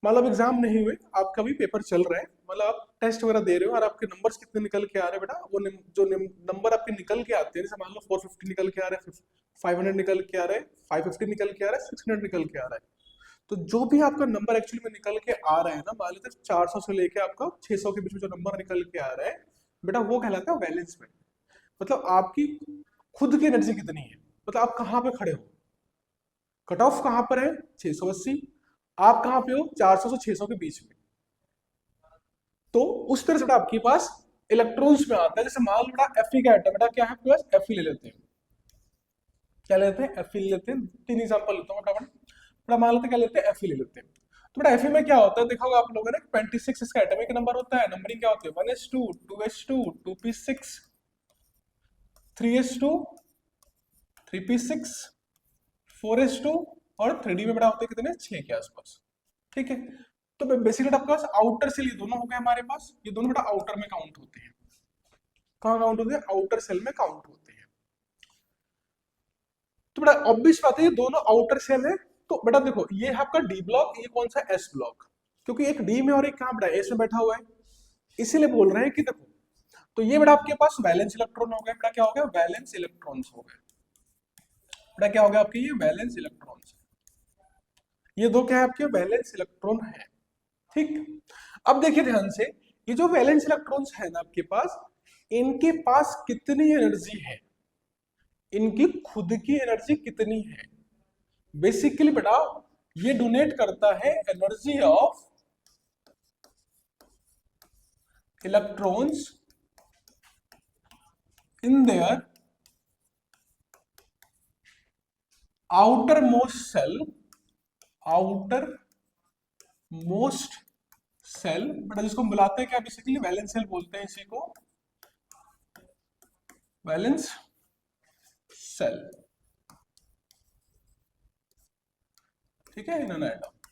मतलब एग्जाम नहीं हुए, आपका भी पेपर चल रहा है, मतलब आप टेस्ट वगैरह दे रहे हो और आपके नंबर्स कितने निकल के आ रहे हैं बेटा, वो जो नंबर आपके निकल के आते हैं, जैसे मान लो 450 निकल के आ रहे हैं, 500 निकल के आ रहे हैं, 550 निकल के आ रहा है, 600 निकल के आ रहा है। तो जो भी आपका नंबर एक्चुअली में निकल के आ रहा है ना, मान लेते 400 से लेके आपका 600 के बीच में जो नंबर निकल के आ रहा है बेटा, वो कहलाता है वैलेंस बैंड। मतलब आपकी खुद की एनर्जी कितनी है, मतलब आप कहाँ पे खड़े हो, कट ऑफ कहाँ पर है 680, आप कहाँ पे हो 400 से 600 के बीच में। तो उस तरह से बेटा आपके पास इलेक्ट्रॉन्स में आता है। जैसे मान लो बेटा एफई का एटम, बेटा क्या है आपके पास, एफई ले लेते हैं, क्या लेते हैं, एफई ले लेते हैं। तीन एग्जांपल लेता हूँ फटाफट। बेटा मान लेते हैं क्या लेते हैं, एफई ले लेते हैं। तो बेटा एफई में क्या होता है, देखा होगा आप लोगों ने, 26 इसका एटॉमिक नंबर होता है। नंबरिंग क्या होती है, 1s2 2s2 2p6 3s2 3p6 4s2 और 3d में बेटा होते हैं कितने, 6 के आसपास, ठीक है। तो बेसिकली आपके पास आउटर सेल ये दोनों हो गए हमारे पास, ये दोनों बेटा आउटर में काउंट होते हैं। कहाँ काउंट होते हैं, आउटर सेल में काउंट होते हैं। तो बेटा ऑब्वियस बात है ये दोनों आउटर सेल है। तो बेटा देखो ये है आपका डी ब्लॉक, ये कौन सा एस ब्लॉक, क्योंकि एक डी में और एक कहाँ बेटा एस में बैठा हुआ है, इसीलिए बोल रहे हैं कि देखो। तो ये बेटा आपके पास वैलेंस इलेक्ट्रॉन हो गया, बेटा क्या हो गया, वैलेंस इलेक्ट्रॉन्स हो गए। बेटा क्या हो गया आपके, ये वैलेंस इलेक्ट्रॉन्स, ये दो क्या है आपके, वैलेंस इलेक्ट्रॉन है, ठीक। अब देखिए ध्यान से, ये जो वैलेंस इलेक्ट्रॉन्स है ना आपके पास, इनके पास कितनी एनर्जी है, इनकी खुद की एनर्जी कितनी है। बेसिकली बेटा ये डोनेट करता है energy of electrons in their outermost shell, outermost shell बेटा, जिसको हम बुलाते हैं क्या, बेसिकली वैलेंस सेल बोलते हैं इसी को, वैलेंस सेल, ठीक है, इन एन एटम।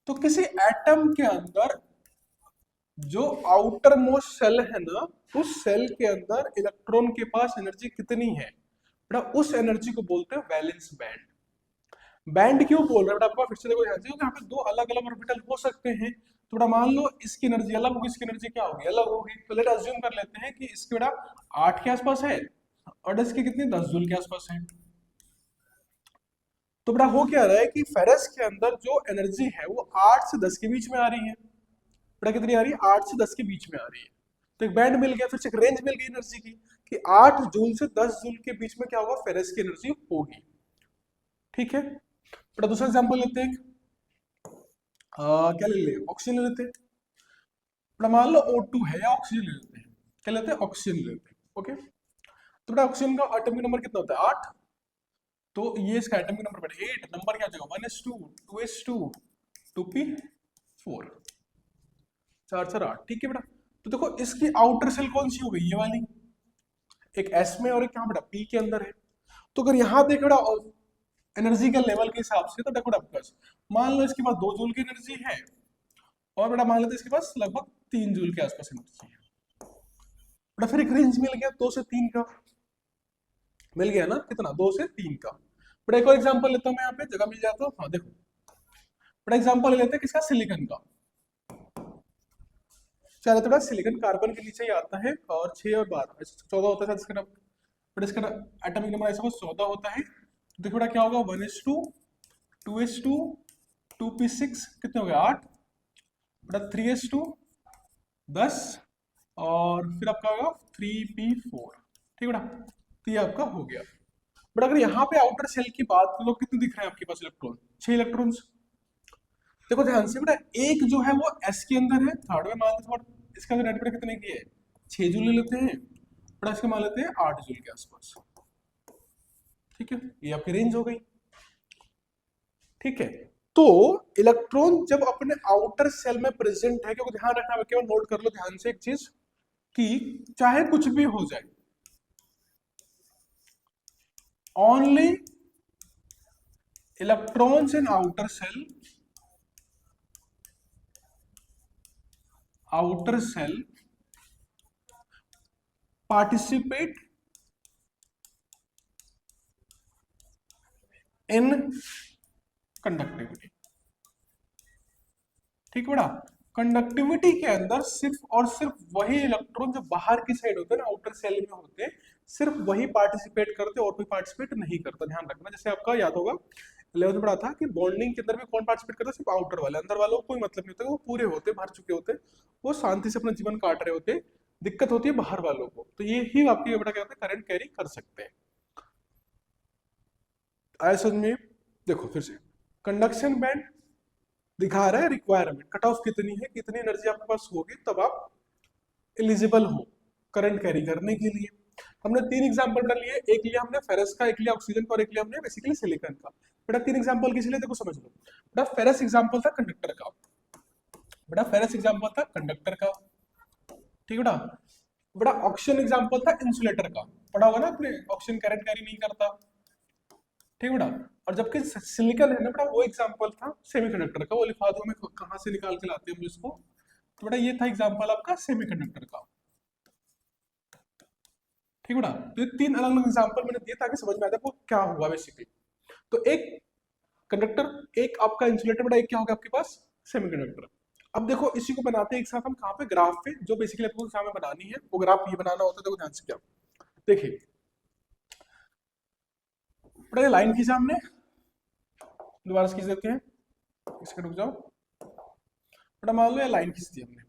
तो किसी एटम के अंदर जो आउटर मोस्ट सेल है ना, उस सेल के अंदर इलेक्ट्रॉन के पास एनर्जी कितनी है बेटा, उस एनर्जी को बोलते हैं वैलेंस बैंड। बैंड क्यों बोल रहे हैं बेटा, आपको फिर से देखो ध्यान से, क्योंकि यहाँ पे दो अलग अलग ऑर्बिटल हो सकते हैं। तो बेटा मान लो इसकी एनर्जी अलग होगी, इसकी एनर्जी क्या होगी, अलग होगी। तो लेट अज्यूम कर लेते हैं कि इसकी बेटा 8 के आसपास है और इसकी कितनी 10 जूल के आसपास है। तो बेटा हो क्या रहा है कि फेरस के अंदर जो एनर्जी है वो 8 से 10 के बीच में आ रही है। बेटा कितनी आ रही है? 8 से 10 के बीच में आ रही है। तो एक बैंड मिल गया, फिर से एक रेंज मिल गई एनर्जी की कि 8 जूल से 10 जूल के बीच में क्या होगा? फेरस की एनर्जी होगी। ठीक है बेटा, दूसरा एग्जांपल लेते हैं। क्या ले ले? ऑक्सीजन ले लेते हैं। बेटा मान लो O2 है या ऑक्सीजन ले लेते हैं। क्या लेते हैं? ऑक्सीजन ले लेते हैं। ओके, तो बेटा ऑक्सीजन का एटॉमिक नंबर कितना होता है? 8। तो ये इसका एटॉमिक नंबर बेटा 8, नंबर क्या हो जाएगा? 1s2 2s2 2p4, 4 4 8। ठीक है बेटा, तो देखो इसकी आउटर सेल कौन सी हो गई? ये वाली। एक एस में और एक कहाँ बेटा? पी के अंदर है। तो अगर यहाँ देख बेटा एनर्जी के लेवल के हिसाब से, तो देखो बेटा आपके पास मान लो इसके पास 2 जूल की एनर्जी है, और बेटा मान लेते इसके पास लगभग 3 जूल के आसपास एनर्जी है। बेटा फिर एक रेंज मिल गया 2 से 3 का, मिल गया ना? कितना? 2 से 3 का। बेटा एक और एग्जांपल लेता हूँ मैं, यहाँ पे जगह मिल जाता हूँ। हाँ देखो बेटा एग्जांपल ले लेते हैं किसका? सिलिकॉन का। चलो थोड़ा सिलिकॉन कार्बन के नीचे ही आता है, और 6 और 12 14 होता है इसका। बट इसका एटॉमिक नंबर ऐसा कुछ 14 होता है। तो देखो बेटा क्या होगा? 1s2 2s2 2p6 कितने हो गए? 8। बेटा 3s2 10, और फिर आपका होगा 3p4। ठीक है बेटा, तो ये आपका हो गया। बट अगर यहाँ पे आउटर सेल की बात करो, कितने दिख रहे हैं आपके पास इलेक्ट्रॉन? 6 इलेक्ट्रॉन्स। देखो ध्यान से बेटा, एक जो है वो एस के अंदर है, थर्ड में मान लेते हैं। इसका अंदर बेटा कितने की है? 6 जूल ले लेते हैं। बेटा इसके मान लेते हैं 8 जूल के आसपास। ठीक है, ये आपकी रेंज हो गई। ठीक है, तो इलेक्ट्रॉन जब अपने आउटर सेल में प्रेजेंट है, क्योंकि ध्यान रखना, केवल नोट कर लो ध्यान से एक चीज कि चाहे कुछ भी हो जाए, only electrons in outer shell participate in conductivity. ठीक है बेटा, कंडक्टिविटी के अंदर सिर्फ और सिर्फ वही इलेक्ट्रॉन जो बाहर की साइड होते हैं ना, आउटर सेल में होते हैं, सिर्फ वही पार्टिसिपेट करते, और कोई पार्टिसिपेट नहीं करता। ध्यान रखना, जैसे आपका याद होगा 11th में पढ़ा था कि बॉन्डिंग के अंदर भी कौन पार्टिसिपेट करता है? सिर्फ आउटर वाले, अंदर वालों को कोई मतलब नहीं होता, वो पूरे होते, भर चुके होते, वो शांति से अपना जीवन काट रहे होते। दिक्कत होती है बाहर वालों को। तो ये ही आपके बेटा क्या होता है? करंट कैरी कर सकते हैं। आया समझ में? देखो फिर से, कंडक्शन बैंड दिखा रहा है रिक्वायरमेंट, कट ऑफ कितनी है, कितनी एनर्जी आपके पास होगी तब आप एलिजिबल हो करंट कैरी करने के लिए। हमने 3 एग्जांपल कर लिए, एक लिया हमने फेरस का, एक लिया ऑक्सीजन का, और एक लिया हमने बेसिकली सिलिकॉन का। बेटा 3 एग्जांपल किस लिए? देखो समझ लो बेटा, फेरस एग्जांपल था कंडक्टर का। बेटा फेरस एग्जांपल था कंडक्टर का। ठीक है बेटा, बेटा ऑक्सीजन एग्जांपल था इंसुलेटर का। पढ़ा होगा ना आपने, ऑक्सीजन करंट कैरी नहीं करता। ठीक है बेटा, और जबकि सिलिकॉन है ना बेटा, वो एग्जांपल था सेमीकंडक्टर का। वो लिखा दो मैं कहां से निकाल के लाते हैं हम इसको। तो बेटा ये था एग्जांपल आपका सेमीकंडक्टर का। ठीक है बेटा, तो ये 3 अलग अलग एग्जांपल मैंने दिए ताकि समझ में आ जाए वो क्या हुआ बेसिकली। तो एक कंडक्टर, एक आपका इंसुलेटर, बेटा एक क्या होगा आपके पास? सेमीकंडक्टर। अब देखो इसी को बनाते हैं एक साथ हम, कहाँ पे? ग्राफ पे, जो बेसिकली आपको सामने बनानी है वो ग्राफ ये बनाना होता है। देखो ध्यान से क्या, देखिए बेटा ये लाइन खींचा हमने, दोबारा से खींच देते हैं, एक सेकंड रुक जाओ। बेटा मान लो ये लाइन खींच दी हमने।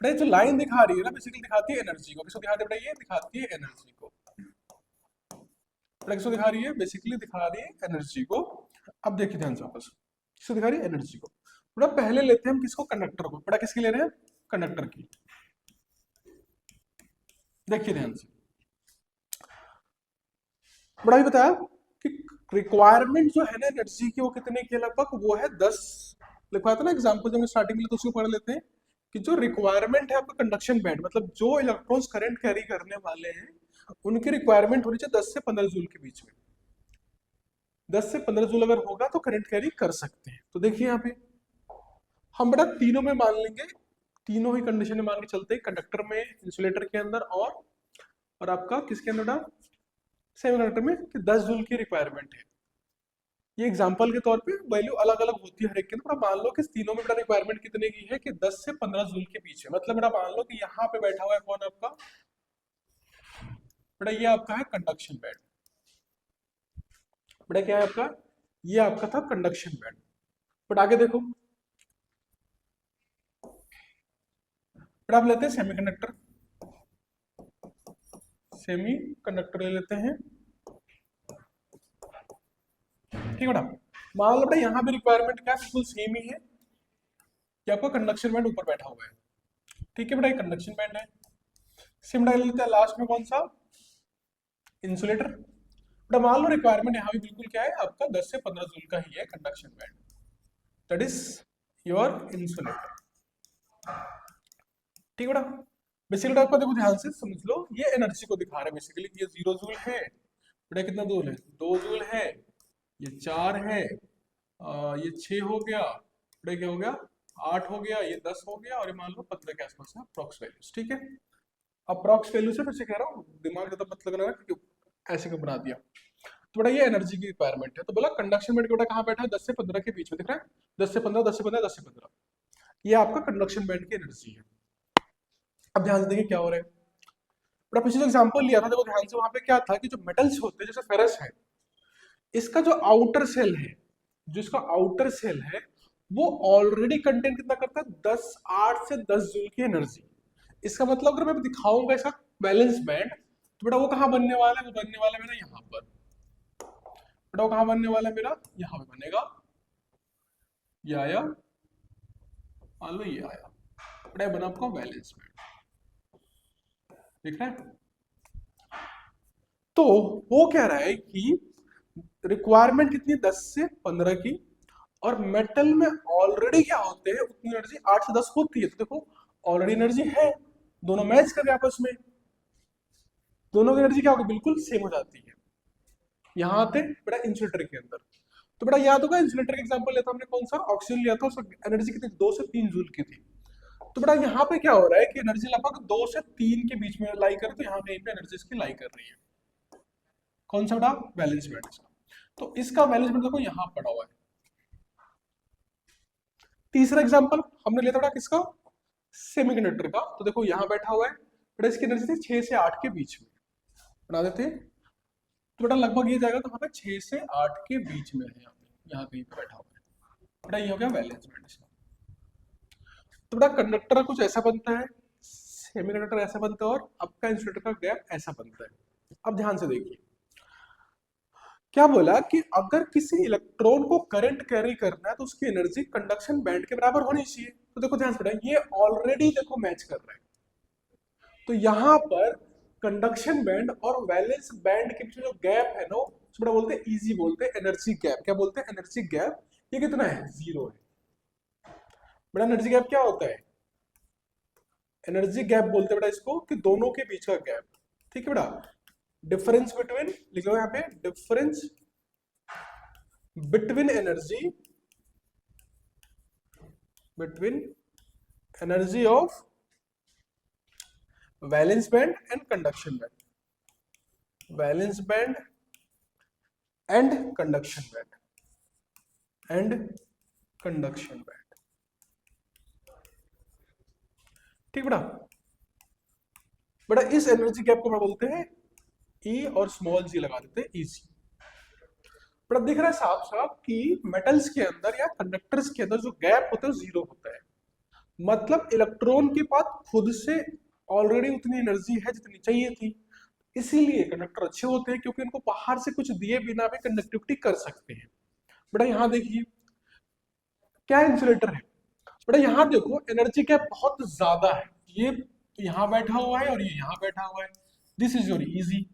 बेटा ये जो लाइन दिखा रही है ना, बेसिकली दिखाती है एनर्जी को। किसको दिखाती है बेटा? ये दिखाती है एनर्जी को। बेटा किसको दिखा रही है? बेसिकली दिखा रही है एनर्जी को। अब देखिए ध्यान से वापस, किसको दिखा रही है? एनर्जी को। बेटा पहले लेते हैं हम किसको? कंडक्टर को। बेटा किसकी ले रहे हैं? कंडक्टर की। देखिए ध्यान से, बड़ा ही बताया कि रिक्वायरमेंट जो है ना एनर्जी की, वो कितने की है लगभग? वो है 10। लिखवाया था ना एग्जाम्पल जब स्टार्टिंग में, तो उसको पढ़ लेते हैं कि जो रिक्वायरमेंट है आपका कंडक्शन बैंड, मतलब जो इलेक्ट्रॉन्स करंट कैरी करने वाले हैं, उनकी रिक्वायरमेंट होनी चाहिए 10 से 15 जूल के बीच में। 10 से 15 जूल अगर होगा तो करंट कैरी कर सकते हैं। तो देखिए यहाँ पे हम बेटा तीनों में मान लेंगे, तीनों ही कंडीशन में मान के चलते हैं, कंडक्टर में, इंसुलेटर के अंदर, और आपका किसके अंदर बेटा? सेमीकंडक्टर में, कि 10 जूल की रिक्वायरमेंट है। ये एग्जांपल के तौर पे वैल्यू अलग अलग होती है हर एक के अंदर। मान लो कि तीनों में बेटा रिक्वायरमेंट कितने की है? कि 10 से 15 जूल के बीच है। मतलब बेटा मान लो कि यहाँ पे बैठा हुआ है कौन आपका? बेटा ये आपका है कंडक्शन बैंड। बेटा क्या है आपका? ये आपका था कंडक्शन बैंड। बट आगे देखो, फिर आप लेते हैं सेमीकंडक्टर। सेमी कंडक्टर ले लेते हैं, ठीक है बेटा। मान लो बेटा यहाँ भी रिक्वायरमेंट क्या है, बिल्कुल सेम ही है कि आपका कंडक्शन बैंड ऊपर बैठा हुआ है, ठीक है बेटा, ये कंडक्शन बैंड है। सेम ले लेते हैं लास्ट में, कौन सा, इंसुलेटर। बेटा मान लो रिक्वायरमेंट यहाँ भी बिल्कुल क्या है आपका 10 से 15 जूल का ही है conduction band, that is your insulator, ठीक है बेटा। बेसिकली आपको देखो ध्यान से समझ लो, ये एनर्जी को दिखा रहा है बेसिकली, ये 0 जूल है बेटा, कितना जूल है, 2 जूल है, ये 4 है, ये 6 हो गया बेटा, क्या हो गया 8 हो गया, ये 10 हो गया, और ये मान लो 15 के आसपास है अप्रॉक्स वैल्यूज, ठीक है। अप्रॉक्स वैल्यू से फिर से कह रहा हूँ, दिमाग ज्यादा मत लगना क्योंकि ऐसे क्यों बना दिया। तो बेटा ये एनर्जी की रिक्वायरमेंट है, तो बोला कंडक्शन बैंड बेटा कहाँ बैठा है, 10 से 15 के बीच में, दिख रहा है 10 से 15, 10 से 15, 10 से 15, ये आपका कंडक्शन बैंड की एनर्जी है। अब ध्यान से देखिए क्या हो रहा है, बड़ा पिछले जो एग्जांपल लिया था देखो ध्यान से, वहां पे क्या था कि जो मेटल्स होते हैं जैसे फेरस है, इसका जो आउटर सेल है, जो इसका आउटर सेल है वो ऑलरेडी कंटेन कितना करता है, 8 से 10 जूल की एनर्जी। इसका मतलब अगर मैं दिखाऊंगा इसका बैलेंस बैंड, तो बेटा वो कहाँ बनने वाला है, वो बनने वाला है मेरा यहाँ पर, बेटा वो कहाँ बनने वाला है मेरा, यहाँ पे बनेगा, ये आया, मान लो ये आया, बेटा बना आपका बैलेंस बैंड, देख रहे हैं। तो वो कह रहा है कि रिक्वायरमेंट कितनी 10 से 15 की, और मेटल में ऑलरेडी क्या होते हैं उतनी एनर्जी 8 से 10 होती है, तो देखो ऑलरेडी एनर्जी है, दोनों मैच कर रहे आपस में, दोनों की एनर्जी क्या होगी, बिल्कुल सेम हो जाती है। यहाँ आते बेटा इंसुलेटर के अंदर, तो बेटा याद होगा इंसुलेटर का एग्जांपल लिया था हमने, कौन सा, ऑक्सीजन लिया था, उसकी एनर्जी कितनी 2 से 3 जूल की थी। तो बेटा यहाँ पे क्या हो रहा है कि एनर्जी लगभग 2 से 3 के बीच में लाई कर, तो यहाँ कहीं पे एनर्जी इसकी लाई कर रही है, कौन सा बेटा, बैलेंस बैंड इसका। तो इसका बैलेंस बैंड देखो यहाँ पड़ा हुआ है। तीसरा एग्जांपल हमने लिया था बेटा किसका, सेमीकंडक्टर का, तो देखो यहाँ बैठा हुआ है बेटा, इसकी एनर्जी थी 6 से 8 के बीच में, बना देते हैं, तो बेटा लगभग ये जाएगा कहाँ पे, 6 से 8 के बीच में है, यहाँ कहीं पे बैठा हुआ है बेटा, ये हो गया बैलेंस बैंड इसका। तो बेटा कंडक्टर कुछ ऐसा बनता है, सेमीकंडक्टर ऐसा बनता है, और आपका इंसुलेटर का गैप ऐसा बनता है। अब ध्यान से देखिए क्या बोला कि अगर किसी इलेक्ट्रॉन को करंट कैरी करना है तो उसकी एनर्जी कंडक्शन बैंड के बराबर होनी चाहिए। तो देखो ध्यान से, ये ऑलरेडी देखो मैच कर रहा है, तो यहाँ पर कंडक्शन बैंड और वैलेंस बैंड के बीच में जो गैप है ना, उसको बड़ा बोलते हैं इजी, बोलते हैं एनर्जी गैप। क्या बोलते हैं, एनर्जी गैप। ये कितना है, 0 है। बड़ा एनर्जी गैप क्या होता है, एनर्जी गैप बोलते हैं बेटा इसको कि दोनों के बीच का गैप, ठीक है बेटा। डिफरेंस बिटवीन, लिख लो यहाँ पे, difference between energy of valence band and conduction band, valence band and conduction band, ठीक बेटा। बेटा इस एनर्जी गैप को हम बोलते हैं ई, और स्मॉल जी लगा देते हैं, ईजी। बेटा दिख रहा है साफ साफ कि मेटल्स के अंदर या कंडक्टर्स के अंदर जो गैप होता है 0 होता है, मतलब इलेक्ट्रॉन के पास खुद से ऑलरेडी उतनी एनर्जी है जितनी चाहिए थी। इसीलिए कंडक्टर अच्छे होते हैं, क्योंकि इनको बाहर से कुछ दिए बिना भी कंडक्टिविटी कर सकते हैं। बेटा यहाँ देखिए क्या इंसुलेटर है, बेटा यहाँ देखो एनर्जी गैप बहुत ज्यादा है, ये यहाँ बैठा हुआ है और ये यहाँ बैठा हुआ है, दिस इज योर इजी।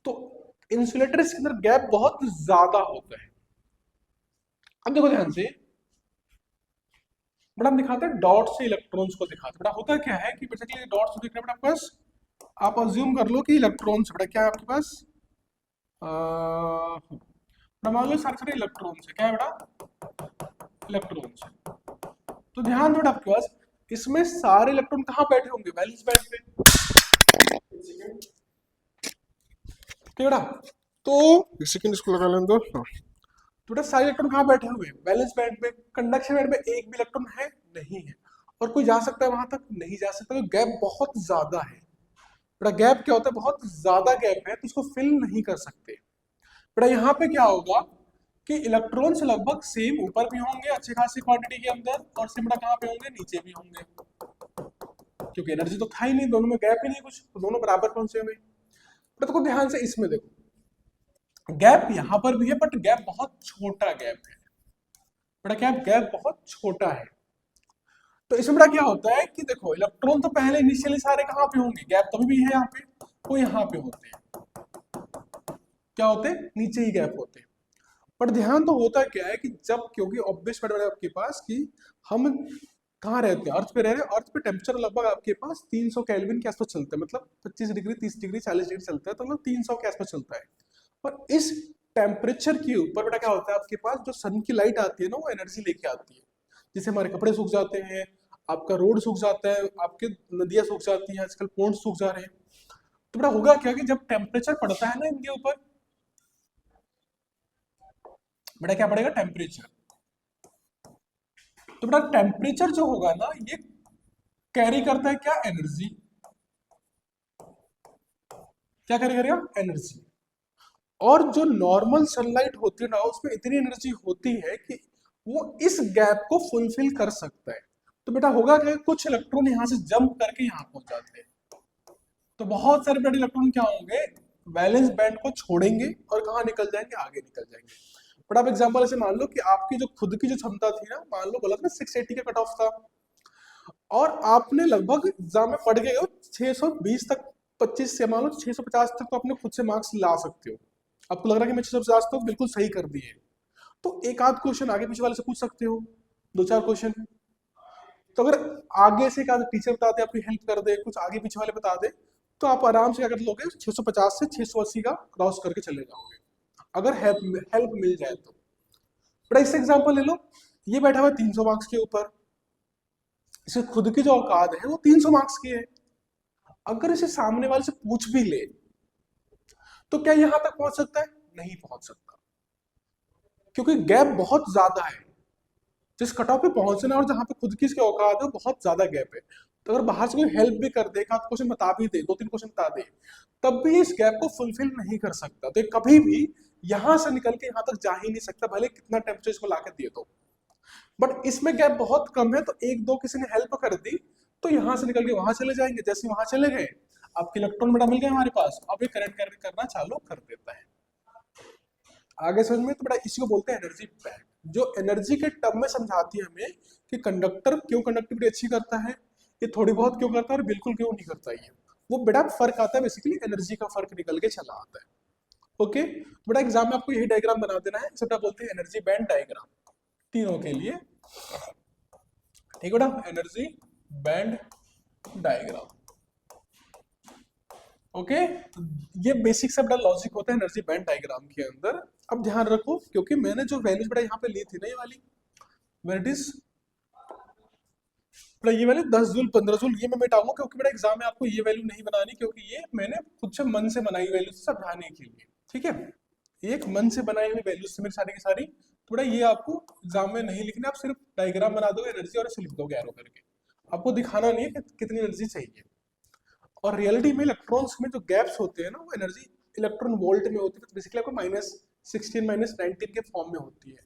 तो इंसुलेटर के अंदर गैप बहुत ज्यादा होता है। अब देखो ध्यान से, बड़ा हम दिखाते हैं डॉट से इलेक्ट्रॉन्स को दिखाते हैं। बड़ा होता क्या है कि बेसिकली डॉट्स दिख रहे हैं आपके पास, आप अज्यूम कर लो कि इलेक्ट्रॉन्स, बड़ा क्या है आपके पास, मान लो सारे सारे इलेक्ट्रॉन्स है, क्या है बेटा, इलेक्ट्रॉन्स है। तो ध्यान दो आपके पास, इसमें सारे इलेक्ट्रॉन कहाँ बैठे होंगे, वैलेंस बैंड पे, ठीक है। तो एक सेकंड इसको लगा लें दो। तो बेटा सारे इलेक्ट्रॉन कहाँ बैठे हुए हैं, वैलेंस बैंड पे। कंडक्शन बैंड में एक भी इलेक्ट्रॉन है नहीं है, और कोई जा सकता है वहां तक, नहीं जा सकता, तो गैप बहुत ज्यादा है। बेटा गैप क्या होता है, बहुत ज्यादा गैप है, तो इसको फिल नहीं कर सकते। बेटा यहाँ पे क्या होगा कि इलेक्ट्रॉन्स लगभग सेम ऊपर भी होंगे अच्छी खासी क्वांटिटी के अंदर, और सेम बेटा कहाँ पे होंगे, नीचे भी होंगे, क्योंकि एनर्जी तो था ही नहीं, दोनों में गैप ही नहीं कुछ, तो दोनों बराबर पहुंचे हुए। तो देखो ध्यान से, इसमें देखो गैप यहां पर भी है, बट गैप बहुत छोटा गैप है बेटा, क्या गैप बहुत छोटा है। तो इसमें बेटा क्या होता है कि देखो इलेक्ट्रॉन तो पहले इनिशियली सारे कहाँ पे होंगे, गैप तभी भी है यहाँ पे, वो यहाँ पे होते हैं, क्या होते हैं, नीचे ही गैप होते हैं। पर ध्यान तो होता क्या है कि जब, क्योंकि ऑब्वियस बात है आपके पास कि हम कहाँ रहते हैं, अर्थ पे रह रहे हैं, अर्थ पे टेम्परेचर लगभग आपके पास 300 केल्विन के आसपास चलता है, मतलब 25 डिग्री 30 डिग्री 40 डिग्री चलता है, तो मतलब 300 के आसपास चलता है। और इस टेम्परेचर के ऊपर बेटा क्या होता है, आपके पास जो सन की लाइट आती है ना, वो एनर्जी लेके आती है, जिससे हमारे कपड़े सूख जाते हैं, आपका रोड सूख जाता है, आपके नदियां सूख जाती हैं, आजकल पोन्ड सूख जा रहे हैं। तो बेटा होगा क्या कि जब टेम्परेचर पड़ता है ना इनके ऊपर, बेटा क्या पड़ेगा, टेम्परेचर। तो बेटा टेम्परेचर जो होगा ना, ये कैरी करता है क्या, एनर्जी। क्या कैरी करेगा, एनर्जी। और जो नॉर्मल सनलाइट होती है ना, उसमें इतनी एनर्जी होती है कि वो इस गैप को फुलफिल कर सकता है। तो बेटा होगा क्या, कुछ इलेक्ट्रॉन यहां से जंप करके यहां पहुंच जाते हैं, तो बहुत सारे बेटा इलेक्ट्रॉन क्या होंगे, वैलेंस बैंड को छोड़ेंगे और कहाँ निकल जाएंगे, आगे निकल जाएंगे। बट आप एग्जांपल ऐसे मान लो कि आपकी जो खुद की जो क्षमता थी ना, मान लो बोला था 680 का कट ऑफ था, और आपने लगभग एग्जाम में पढ़ गए हो 620 तक, 25 से मान लो 650 तक तो अपने खुद से मार्क्स ला सकते हो, आपको लग रहा है कि मैं 650 तक बिल्कुल सही कर दिए, तो एक आध क्वेश्चन आगे पीछे वाले से पूछ सकते हो, दो चार क्वेश्चन। तो अगर आगे से का टीचर बता दे, आपकी हेल्प कर दे, कुछ आगे पीछे वाले बता दे, तो आप आराम से क्या कर लोगे, 650 से 680 का क्रॉस करके चले जाओगे, अगर हेल्प हेल्प मिल जाए तो। बड़ा इससे एग्जांपल ले लो, ये बैठा हुआ है 300 मार्क्स के ऊपर, इसे खुद की जो औकात है वो 300 मार्क्स की है, अगर इसे सामने वाले से पूछ भी ले तो क्या यहां तक पहुंच सकता है, नहीं पहुंच सकता, क्योंकि गैप बहुत ज्यादा है, जिस कट ऑफ पे पहुंचना और जहां पे खुद की इसकी औकात है बहुत ज्यादा गैप है। तो अगर बाहर से कोई हेल्प भी कर दे, एक क्वेश्चन बता भी दे, दो तीन क्वेश्चन बता दे, तब भी इस गैप को फुलफिल नहीं कर सकता, तो ये कभी भी यहां से निकल के यहां तक जा ही नहीं सकता, भले कितना टेम्परेचर इसको लाके दिए तो। बट इसमें गैप बहुत कम है, तो एक दो किसी ने हेल्प कर दी तो यहां से निकल के वहां चले जाएंगे, जैसे वहां चले गए आपके इलेक्ट्रॉन बेटा मिल गए हमारे पास, अब ये करंट करना चालू कर देता है। आगे समझ में, तो बेटा इसी को बोलते हैं एनर्जी बैंड, जो एनर्जी के टर्म में समझाती है हमें कि कंडक्टर क्यों कंडक्टिविटी अच्छी करता है, ये थोड़ी बहुत क्यों करता है और बिल्कुल क्यों नहीं करता, ये वो बेटा फर्क आता है, बेसिकली एनर्जी का फर्क निकल के चला आता है। ओके, तो बेटा एग्जाम में आपको यही डायग्राम बना देना है, इसे बेटा बोलते हैं एनर्जी बैंड डायग्राम, तीनों के लिए, ठीक है बेटा, एनर्जी बैंड डायग्राम। ओके, ये बेसिक सा बड़ा लॉजिक होता है एनर्जी बैंड डायग्राम के अंदर। अब ध्यान रखो, क्योंकि मैंने जो वैल्यूज बड़ा यहाँ पे ली थी ना, ये वाली वेरिटीज, बड़ा ये वाली 10 जूल 15 जूल, ये मैं मिटाऊंगा, क्योंकि बड़ा एग्जाम में आपको ये वैल्यू नहीं बनानी, क्योंकि ये मैंने खुद से मन से बनाई वैल्यू समझाने के लिए, ठीक है, ये एक मन से बनाई हुई वैल्यूज थी मेरी सारी की सारी, तो बड़ा ये आपको एग्जाम में नहीं लिखना, आप सिर्फ डायग्राम बना दोगे एनर्जी और इसे लिख दोगे एरो करके, आपको दिखाना नहीं है कि कितनी एनर्जी चाहिए। और रियलिटी में इलेक्ट्रॉन्स में जो गैप्स होते हैं ना, वो एनर्जी इलेक्ट्रॉन वोल्ट में होती है, तो बेसिकली आपको -16 -19 के फॉर्म में होती है।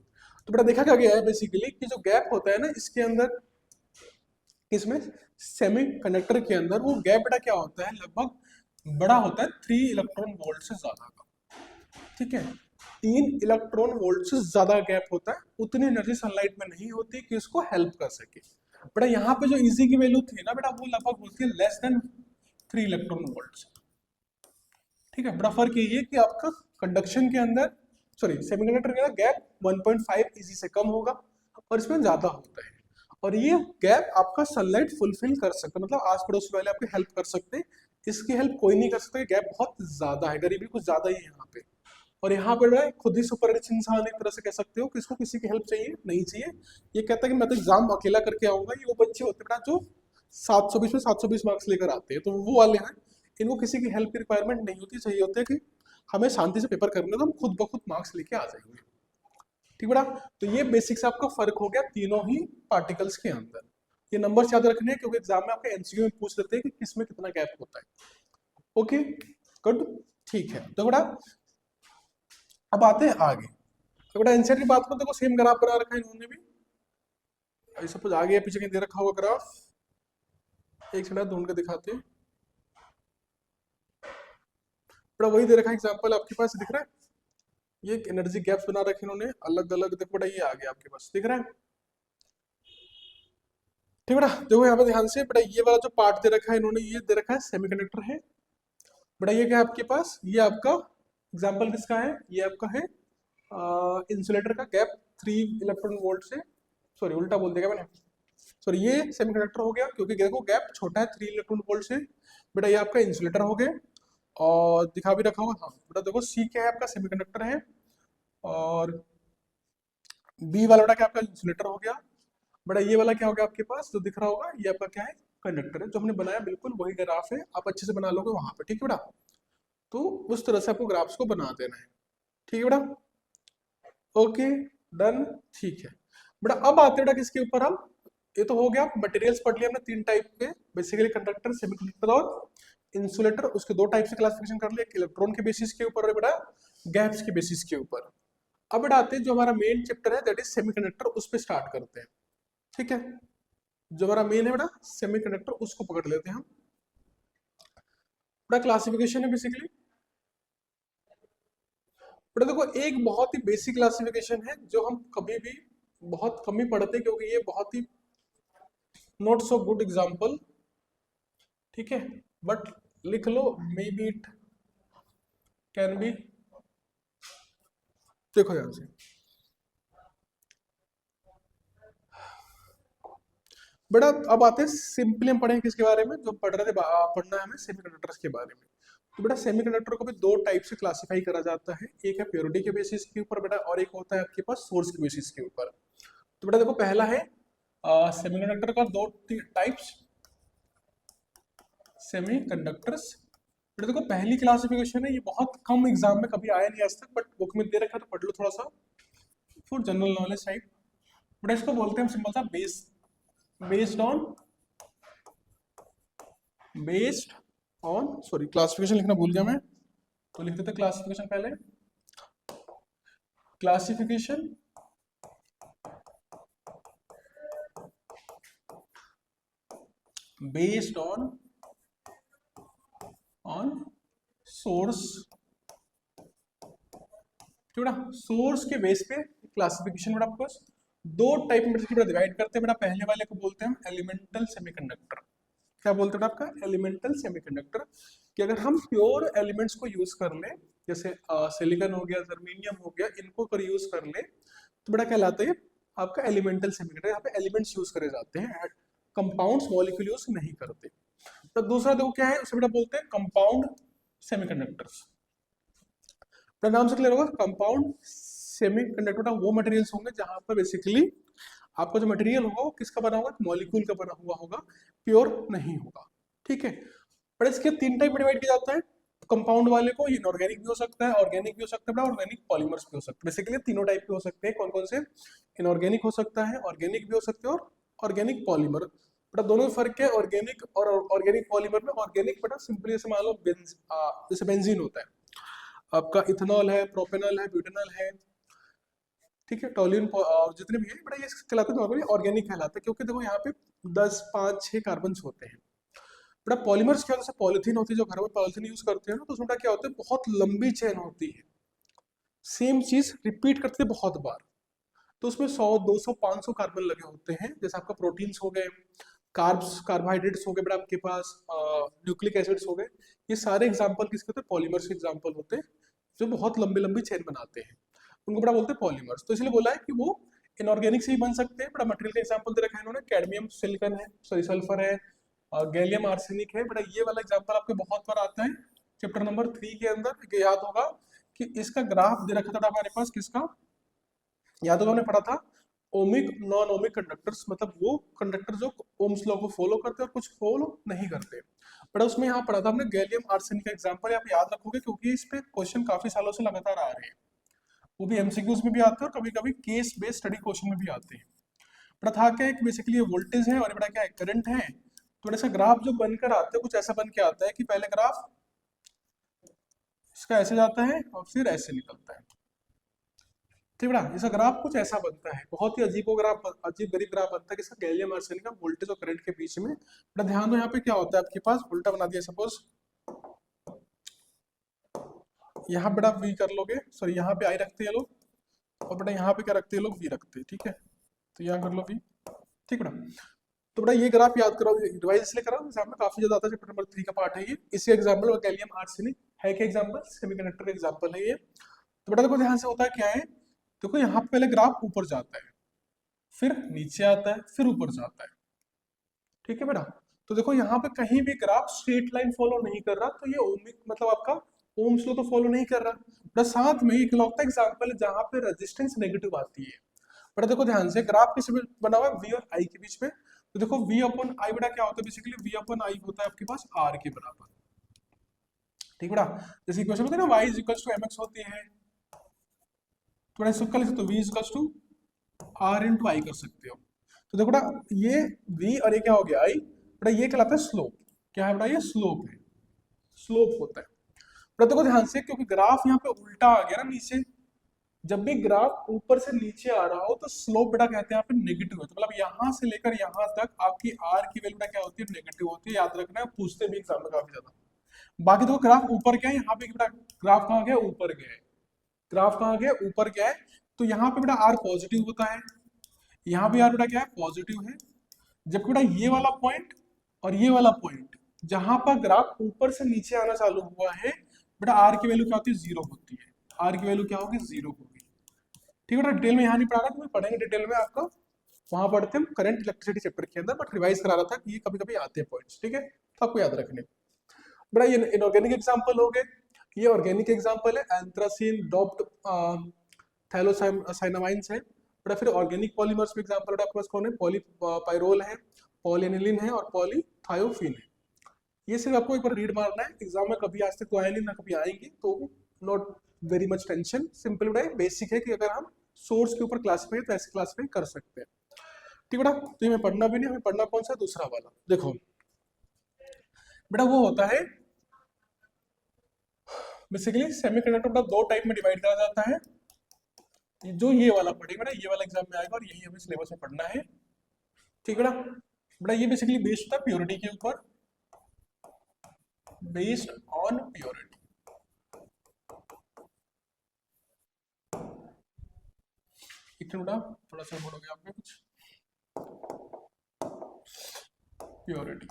तो बेटा देखा क्या गया है बेसिकली कि जो गैप होता है ना इसके अंदर, इसमें सेमी कंडक्टर के अंदर, वो गैप बेटा क्या होता है, लगभग बड़ा होता है 3 इलेक्ट्रॉन वोल्ट से ज्यादा का, ठीक है, 3 इलेक्ट्रॉन वोल्ट से ज्यादा गैप होता है, उतनी एनर्जी सनलाइट में नहीं होती कि उसको हेल्प कर सके। बेटा यहाँ पे जो इजी की वैल्यू थी ना बेटा, वो लगभग होती है लेस देन 3 इलेक्ट्रॉन वोल्ट, ठीक है, बड़ा फर्क यही है कि आपका कंडक्शन के अंदर, सॉरी सेमीकंडक्टर के अंदर गैप 1.5 इजी से कम होगा और इसमें ज्यादा होता है, और ये गैप आपका सनलाइट फुलफिल कर सकता है, मतलब आस पड़ोस वाले आपकी हेल्प कर सकते हैं, इसकी हेल्प कोई नहीं कर सकता, गैप बहुत ज्यादा है, गरीबी कुछ ज्यादा ही है यहाँ पे। और यहाँ पर मैं खुद ही सुपर रिच इंसान एक तरह से कह सकते हो कि इसको किसी की हेल्प चाहिए नहीं चाहिए, ये कहता है कि मैं तो एग्जाम अकेला करके आऊंगा, ये वो बच्चे होते हैं जो 720 में 720 मार्क्स लेकर आते हैं, तो वो वाले हैं, इनको किसी की हेल्प की रिक्वायरमेंट नहीं होती, चाहिए होता है कि हमें शांति से पेपर करने, तो हम खुद ब खुद मार्क्स लेके आ जाएंगे, ठीक बेटा। तो ये बेसिक से आपका फर्क हो गया तीनों ही पार्टिकल्स के अंदर, ये नंबर याद रखने हैं क्योंकि एग्जाम में आपके एमसीक्यू में पूछ लेते हैं कि किसमें कितना गैप होता है। ओके गुड, ठीक है, तो बेटा अब आते हैं आगे। तो बेटा एंसर की बात करो, देखो सेम ग्राफ बना रखा है इन्होंने भी। सपोज आगे या पीछे कहीं दे रखा होगा ग्राफ, एक सेकंड ढूंढ के दिखाते हैं। बड़ा वही दे रखा है एग्जांपल आपके पास, दिख रहा है? ये एनर्जी गैप्स बना रखे इन्होंने अलग अलग, देखो बड़ा ये आ गया आपके पास, दिख रहा है? ठीक बेटा, देखो यहाँ पे ध्यान से बेटा, ये वाला जो पार्ट दे रखा है इन्होंने, ये दे रखा है सेमीकंडक्टर है। बेटा ये क्या है आपके पास, ये आपका एग्जांपल किसका है, ये आपका है इंसुलेटर का, गैप 3 इलेक्ट्रॉन वोल्ट से, सॉरी उल्टा बोल देगा मैंने, सॉरी ये सेमीकंडक्टर हो गया क्योंकि देखो गैप छोटा है 3 इलेक्ट्रॉन वोल्ट से। बेटा ये आपका इंसुलेटर हो गया, और दिखा भी रखा होगा, हाँ बेटा देखो सी क्या है आपका, सेमीकंडक्टर है, और बी वाला बेटा क्या आपका इंसुलेटर हो गया। बेटा ये वाला क्या हो गया आपके पास, जो दिख रहा होगा ये आपका क्या है, कंडक्टर है। जो हमने बनाया बिल्कुल वही ग्राफ है, आप अच्छे से बना लोगे वहां पे, ठीक है बेटा? तो उस तरह से आपको ग्राफ्स को बना देना है, ठीक है बेटा? ओके, डन, ठीक है बेटा। अब आते हैं बेटा किसके ऊपर हम, ये तो हो गया मटेरियल्स पढ़ लिया हमने 3 टाइप के, बेसिकली कंडक्टर, सेमीकंडक्टर और इंसुलेटर। उसके 2 टाइप से क्लासिफिकेशन कर लिया, इलेक्ट्रॉन के बेसिस के ऊपर और बेटा गैप्स के बेसिस के ऊपर। अब बेटा आते हैं जो हमारा मेन चैप्टर है दैट इज सेमीकंडक्टर, उस पर स्टार्ट करते हैं, ठीक है? जो हमारा मेन है बेटा सेमीकंडक्टर, उसको पकड़ लेते हैं हम। बेटा क्लासिफिकेशन है बेसिकली, बेटा देखो एक बहुत ही बेसिक क्लासिफिकेशन है जो हम कभी भी बहुत कम ही पढ़ते हैं, क्योंकि ये बहुत ही नॉट सो गुड एग्जाम्पल, ठीक है? बट लिख लो, may be it can be. देखो ध्यान से बेटा, अब आते हैं सिंपली, हम पढ़ें किसके बारे में, जो पढ़ रहे थे पढ़ना है हमें सेमीकंडक्टर्स के बारे में। तो बेटा सेमीकंडक्टर को भी 2 टाइप से क्लासिफाई करा जाता है, एक है प्योरिटी के बेसिस के ऊपर बेटा, और एक होता है आपके पास सोर्स के बेसिस के ऊपर। तो बेटा देखो पहला है सेमीकंडक्टर का 2 टाइप्स, सेमीकंडक्टर्स। बेटा देखो पहली क्लासिफिकेशन है, ये बहुत कम एग्जाम में कभी आया नहीं आज तक, बट बुक में दे रखा है तो पढ़ लो थोड़ा सा फॉर जनरल नॉलेज साइड। बेटा इसको बोलते हैं हम सिंपल सा based on, based on, sorry classification लिखना भूल गया मैं, तो लिख देते क्लासिफिकेशन पहले। क्लासिफिकेशन बेस्ड ऑन सोर्स, ठीक है? सोर्स के बेस पे क्लासिफिकेशन बेटा आपको 2 टाइप में डिवाइड करते हैं बेटा। पहले वाले को बोलते हैं हम एलिमेंटल सेमीकंडक्टर। क्या बोलते हैं आपका, एलिमेंटल सेमीकंडक्टर। कि अगर हम प्योर एलिमेंट्स को यूज कर ले, जैसे सिलिकॉन हो गया, जर्मेनियम हो गया, इनको अगर यूज कर ले तो बेटा कहलाता है आपका एलिमेंटल सेमीकंडक्टर। यहाँ पे एलिमेंट्स यूज करे जाते हैं, कंपाउंड्स मॉलिक्यूल यूज नहीं करते। तो दूसरा देखो क्या है, उसे बेटा बोलते हैं कंपाउंड सेमीकंडक्टर्स। नाम से क्लियर होगा, कंपाउंड सेमीकंडक्टर वो मटेरियल्स होंगे जहां पर बेसिकली आपका जो मटेरियल होगा वो किसका बना होगा, मॉलिक्यूल का बना हुआ होगा, प्योर नहीं होगा, ठीक है? पर इसके 3 टाइप में डिवाइड किया जाता है कंपाउंड वाले को। ये इनऑर्गेनिक भी हो सकता है, ऑर्गेनिक भी हो सकता है, ऑर्गेनिक पॉलीमर्स भी हो सकते हैं। बेसिकली 3 टाइप के हो सकते हैं, कौन कौन से, इनऑर्गेनिक हो सकता है, ऑर्गेनिक भी हो सकते हैं, और ऑर्गेनिक पॉलीमर। बेटा दोनों में फर्क है, ऑर्गेनिक और ऑर्गेनिक पॉलीमर में। ऑर्गेनिक बेटा सिंपली जैसे मान लो जैसे बेंजीन होता है आपका, इथेनॉल है, प्रोपेनॉल है, ब्यूटेनॉल है, ठीक है, टोल्यून और जितने भी है बड़ा ये कहलाते हैं नॉर्मली ऑर्गेनिक कहलाता है, क्योंकि देखो यहाँ पे 10, 5, 6 कार्बन होते हैं। बड़ा पॉलीमर्स क्या होता है, पॉलिथीन होती है, जो घर में पॉलिथीन यूज करते हैं ना, तो उसमें क्या होता है, बहुत लंबी चेन होती है, सेम चीज रिपीट करते हैं बहुत बार। तो उसमें 100, 200, 500 कार्बन लगे होते हैं। जैसे आपका प्रोटीन्स हो गए, कार्ब्स, कार्बोहाइड्रेट्स हो गए बेटा आपके पास, न्यूक्लिक एसिड्स हो गए, ये सारे एग्जाम्पल किसके होते हैं, पॉलीमर्स के एग्जाम्पल होते हैं, जो बहुत लंबी लंबी चेन बनाते हैं, उनको बड़ा बोलते हैं पॉलीमर्स। तो इसलिए बोला है कि वो इनऑर्गेनिक से ही बन सकते हैं। बड़ा मटेरियल का एग्जाम्पल दे रखा है इन्होंने, कैडमियम सिलिकॉन है, सॉरी सल्फर है, गैलियम आर्सेनिक है। बड़ा ये वाला एग्जाम्पल आपके बहुत बार आता है चैप्टर नंबर 3 के अंदर। याद होगा कि इसका ग्राफ दे रखा था हमारे पास, किसका याद होगा, हमने पढ़ा था ओमिक नॉन ओमिक कंडक्टर्स, मतलब वो कंडक्टर जो ओम्स लॉ को फॉलो करते हैं और कुछ फॉलो नहीं करते। बट उसमें यहाँ पढ़ा था हमने गैलियम आर्सेनिक का एग्जाम्पल, आप याद रखोगे क्योंकि इस पे क्वेश्चन काफी सालों से लगातार आ रहे हैं। वो भी एमसीक्यूज में भी आते हैं और कभी कभी केस बेस्ड स्टडी क्वेश्चन में भी आते हैं। बड़ा था क्या है कि बेसिकली ये वोल्टेज है और ये बड़ा क्या है, करंट है। तो ऐसा ग्राफ जो बनकर आता है कुछ ऐसा बन के आता है कि पहले ग्राफ इसका ऐसे जाता है और फिर ऐसे निकलता है, ठीक है ना। इसका ग्राफ कुछ ऐसा बनता है, बहुत ही अजीब गरीब ग्राफ बनता है कि इसका गैलियम आर्सेनिक का वोल्टेज और करंट के बीच में। बड़ा ध्यान दो यहाँ पे क्या होता है आपके पास, उल्टा बना दिया सपोज, यहाँ बेटा वी कर लोगे, सॉरी यहाँ पे आई रखते हैं लोग, और बेटा यहाँ पे क्या रखते हैं लोग, वी रखते हैं, ठीक है। तो यहाँ कर लो वी, ठीक है बेटा। तो बेटा ये ग्राफ याद करो, रिवाइज इसलिए करा एग्जाम में काफी ज्यादा आता है, चैप्टर नंबर 3 का पार्ट है ये। इसी एग्जाम्पल और गैलियम आर्सेनिक है क्या एग्जाम्पल, सेमीकंडक्टर एग्जाम्पल है ये। तो बेटा देखो ध्यान से होता है क्या है, देखो यहाँ पे पहले ग्राफ ऊपर जाता है, फिर नीचे आता है, फिर ऊपर जाता है, ठीक है बेटा। तो देखो यहाँ पे कहीं भी ग्राफ स्ट्रेट लाइन फॉलो नहीं कर रहा, तो ये ओमिक मतलब आपका ओम्स लॉ तो फॉलो नहीं कर रहा। बट साथ में एक लौता एग्जांपल है जहाँ पे रेजिस्टेंस नेगेटिव आती है। बट देखो ध्यान से ग्राफ किस में बना हुआ है, वी और आई के बीच में। तो देखो वी अपन आई बेटा क्या होता है, बेसिकली वी अपन आई होता है आपके पास आर के बराबर, ठीक बेटा। जैसे इक्वेशन होती है ना, Y is equal to M X होती है, तो बेटा इसको कर सकते हो, V is equal to R into I कर सकते हो। तो देखो बेटा ये v और ये क्या हो गया i, बेटा ये कहलाता है स्लोप। क्या है बेटा, ये स्लोप है, स्लोप होता है। बेटा देखो ध्यान से, क्योंकि ग्राफ यहाँ पे उल्टा आ गया ना नीचे, जब भी ग्राफ ऊपर से नीचे आ रहा हो तो स्लोप बेटा कहते हैं यहाँ पे नेगेटिव है। तो मतलब यहाँ से लेकर यहाँ तक आपकी r की वैल्यू बेटा क्या होती है, नेगेटिव होती है। याद रखना है, पूछते भी एग्जाम में काफी ज्यादा। बाकी देखो ग्राफ ऊपर क्या है, यहाँ पे बेटा ग्राफ कहाँ गया, ऊपर गया है, ग्राफ कहाँ गया, ऊपर गया है। तो यहाँ पे बेटा r पॉजिटिव होता है, यहाँ भी r बेटा क्या है, पॉजिटिव है। जबकि बेटा ये वाला पॉइंट और ये वाला पॉइंट जहां पर ग्राफ ऊपर से नीचे आना चालू हुआ है, बेटा आर की वैल्यू क्या होती है, जीरो होती है। आर की वैल्यू क्या होगी, जीरो होगी, ठीक है बेटा। डिटेल में यहाँ नहीं पढ़ा रहा, तुम्हें पढ़ेंगे डिटेल में आपका, वहां पढ़ते हम करंट इलेक्ट्रिसिटी चैप्टर के अंदर, बट रिवाइज करा रहा था कि ये कभी कभी आते हैं पॉइंट्स, ठीक है, तो आपको याद रखने। बेटा ये इनऑर्गेनिक एग्जाम्पल हो गए, ये ऑर्गेनिक एग्जाम्पल है, एंथ्रासीन डॉप्ड थैलोसाइनामाइंस है। बड़ा फिर ऑर्गेनिक पॉलीमर्स में एग्जांपल आपके पास कौन है, पॉलीपाइरोल है, पॉलीएनिलीन है और पॉलीथायोफिन है। ये सिर्फ आपको एक बार रीड मारना है, एग्जाम में कभी आज तक तो आया नहीं, ना कभी आएंगे, तो not very much tension, simple बेटा बेसिक है कि अगर हम सोर्स के ऊपर क्लासीफाई तो ऐसे क्लासीफाई कर सकते हैं, ठीक बेटा। तो ये हमें पढ़ना भी नहीं, हमें पढ़ना कौन सा, दूसरा वाला। देखो बेटा वो होता है बेसिकली सेमीकंडक्टर बेटा दो टाइप में डिवाइड करा जाता है, जो ये वाला पढ़ेगा बेटा, ये वाला एग्जाम में आएगा और यही हमें सिलेबस में पढ़ना है, ठीक है बेटा। बेटा ये बेसिकली बेस्ड होता है प्योरिटी के ऊपर, बेस्ड ऑन प्योरिटी। इतना बेटा थोड़ा सा बोल हो गया आपने कुछ, प्योरिटी,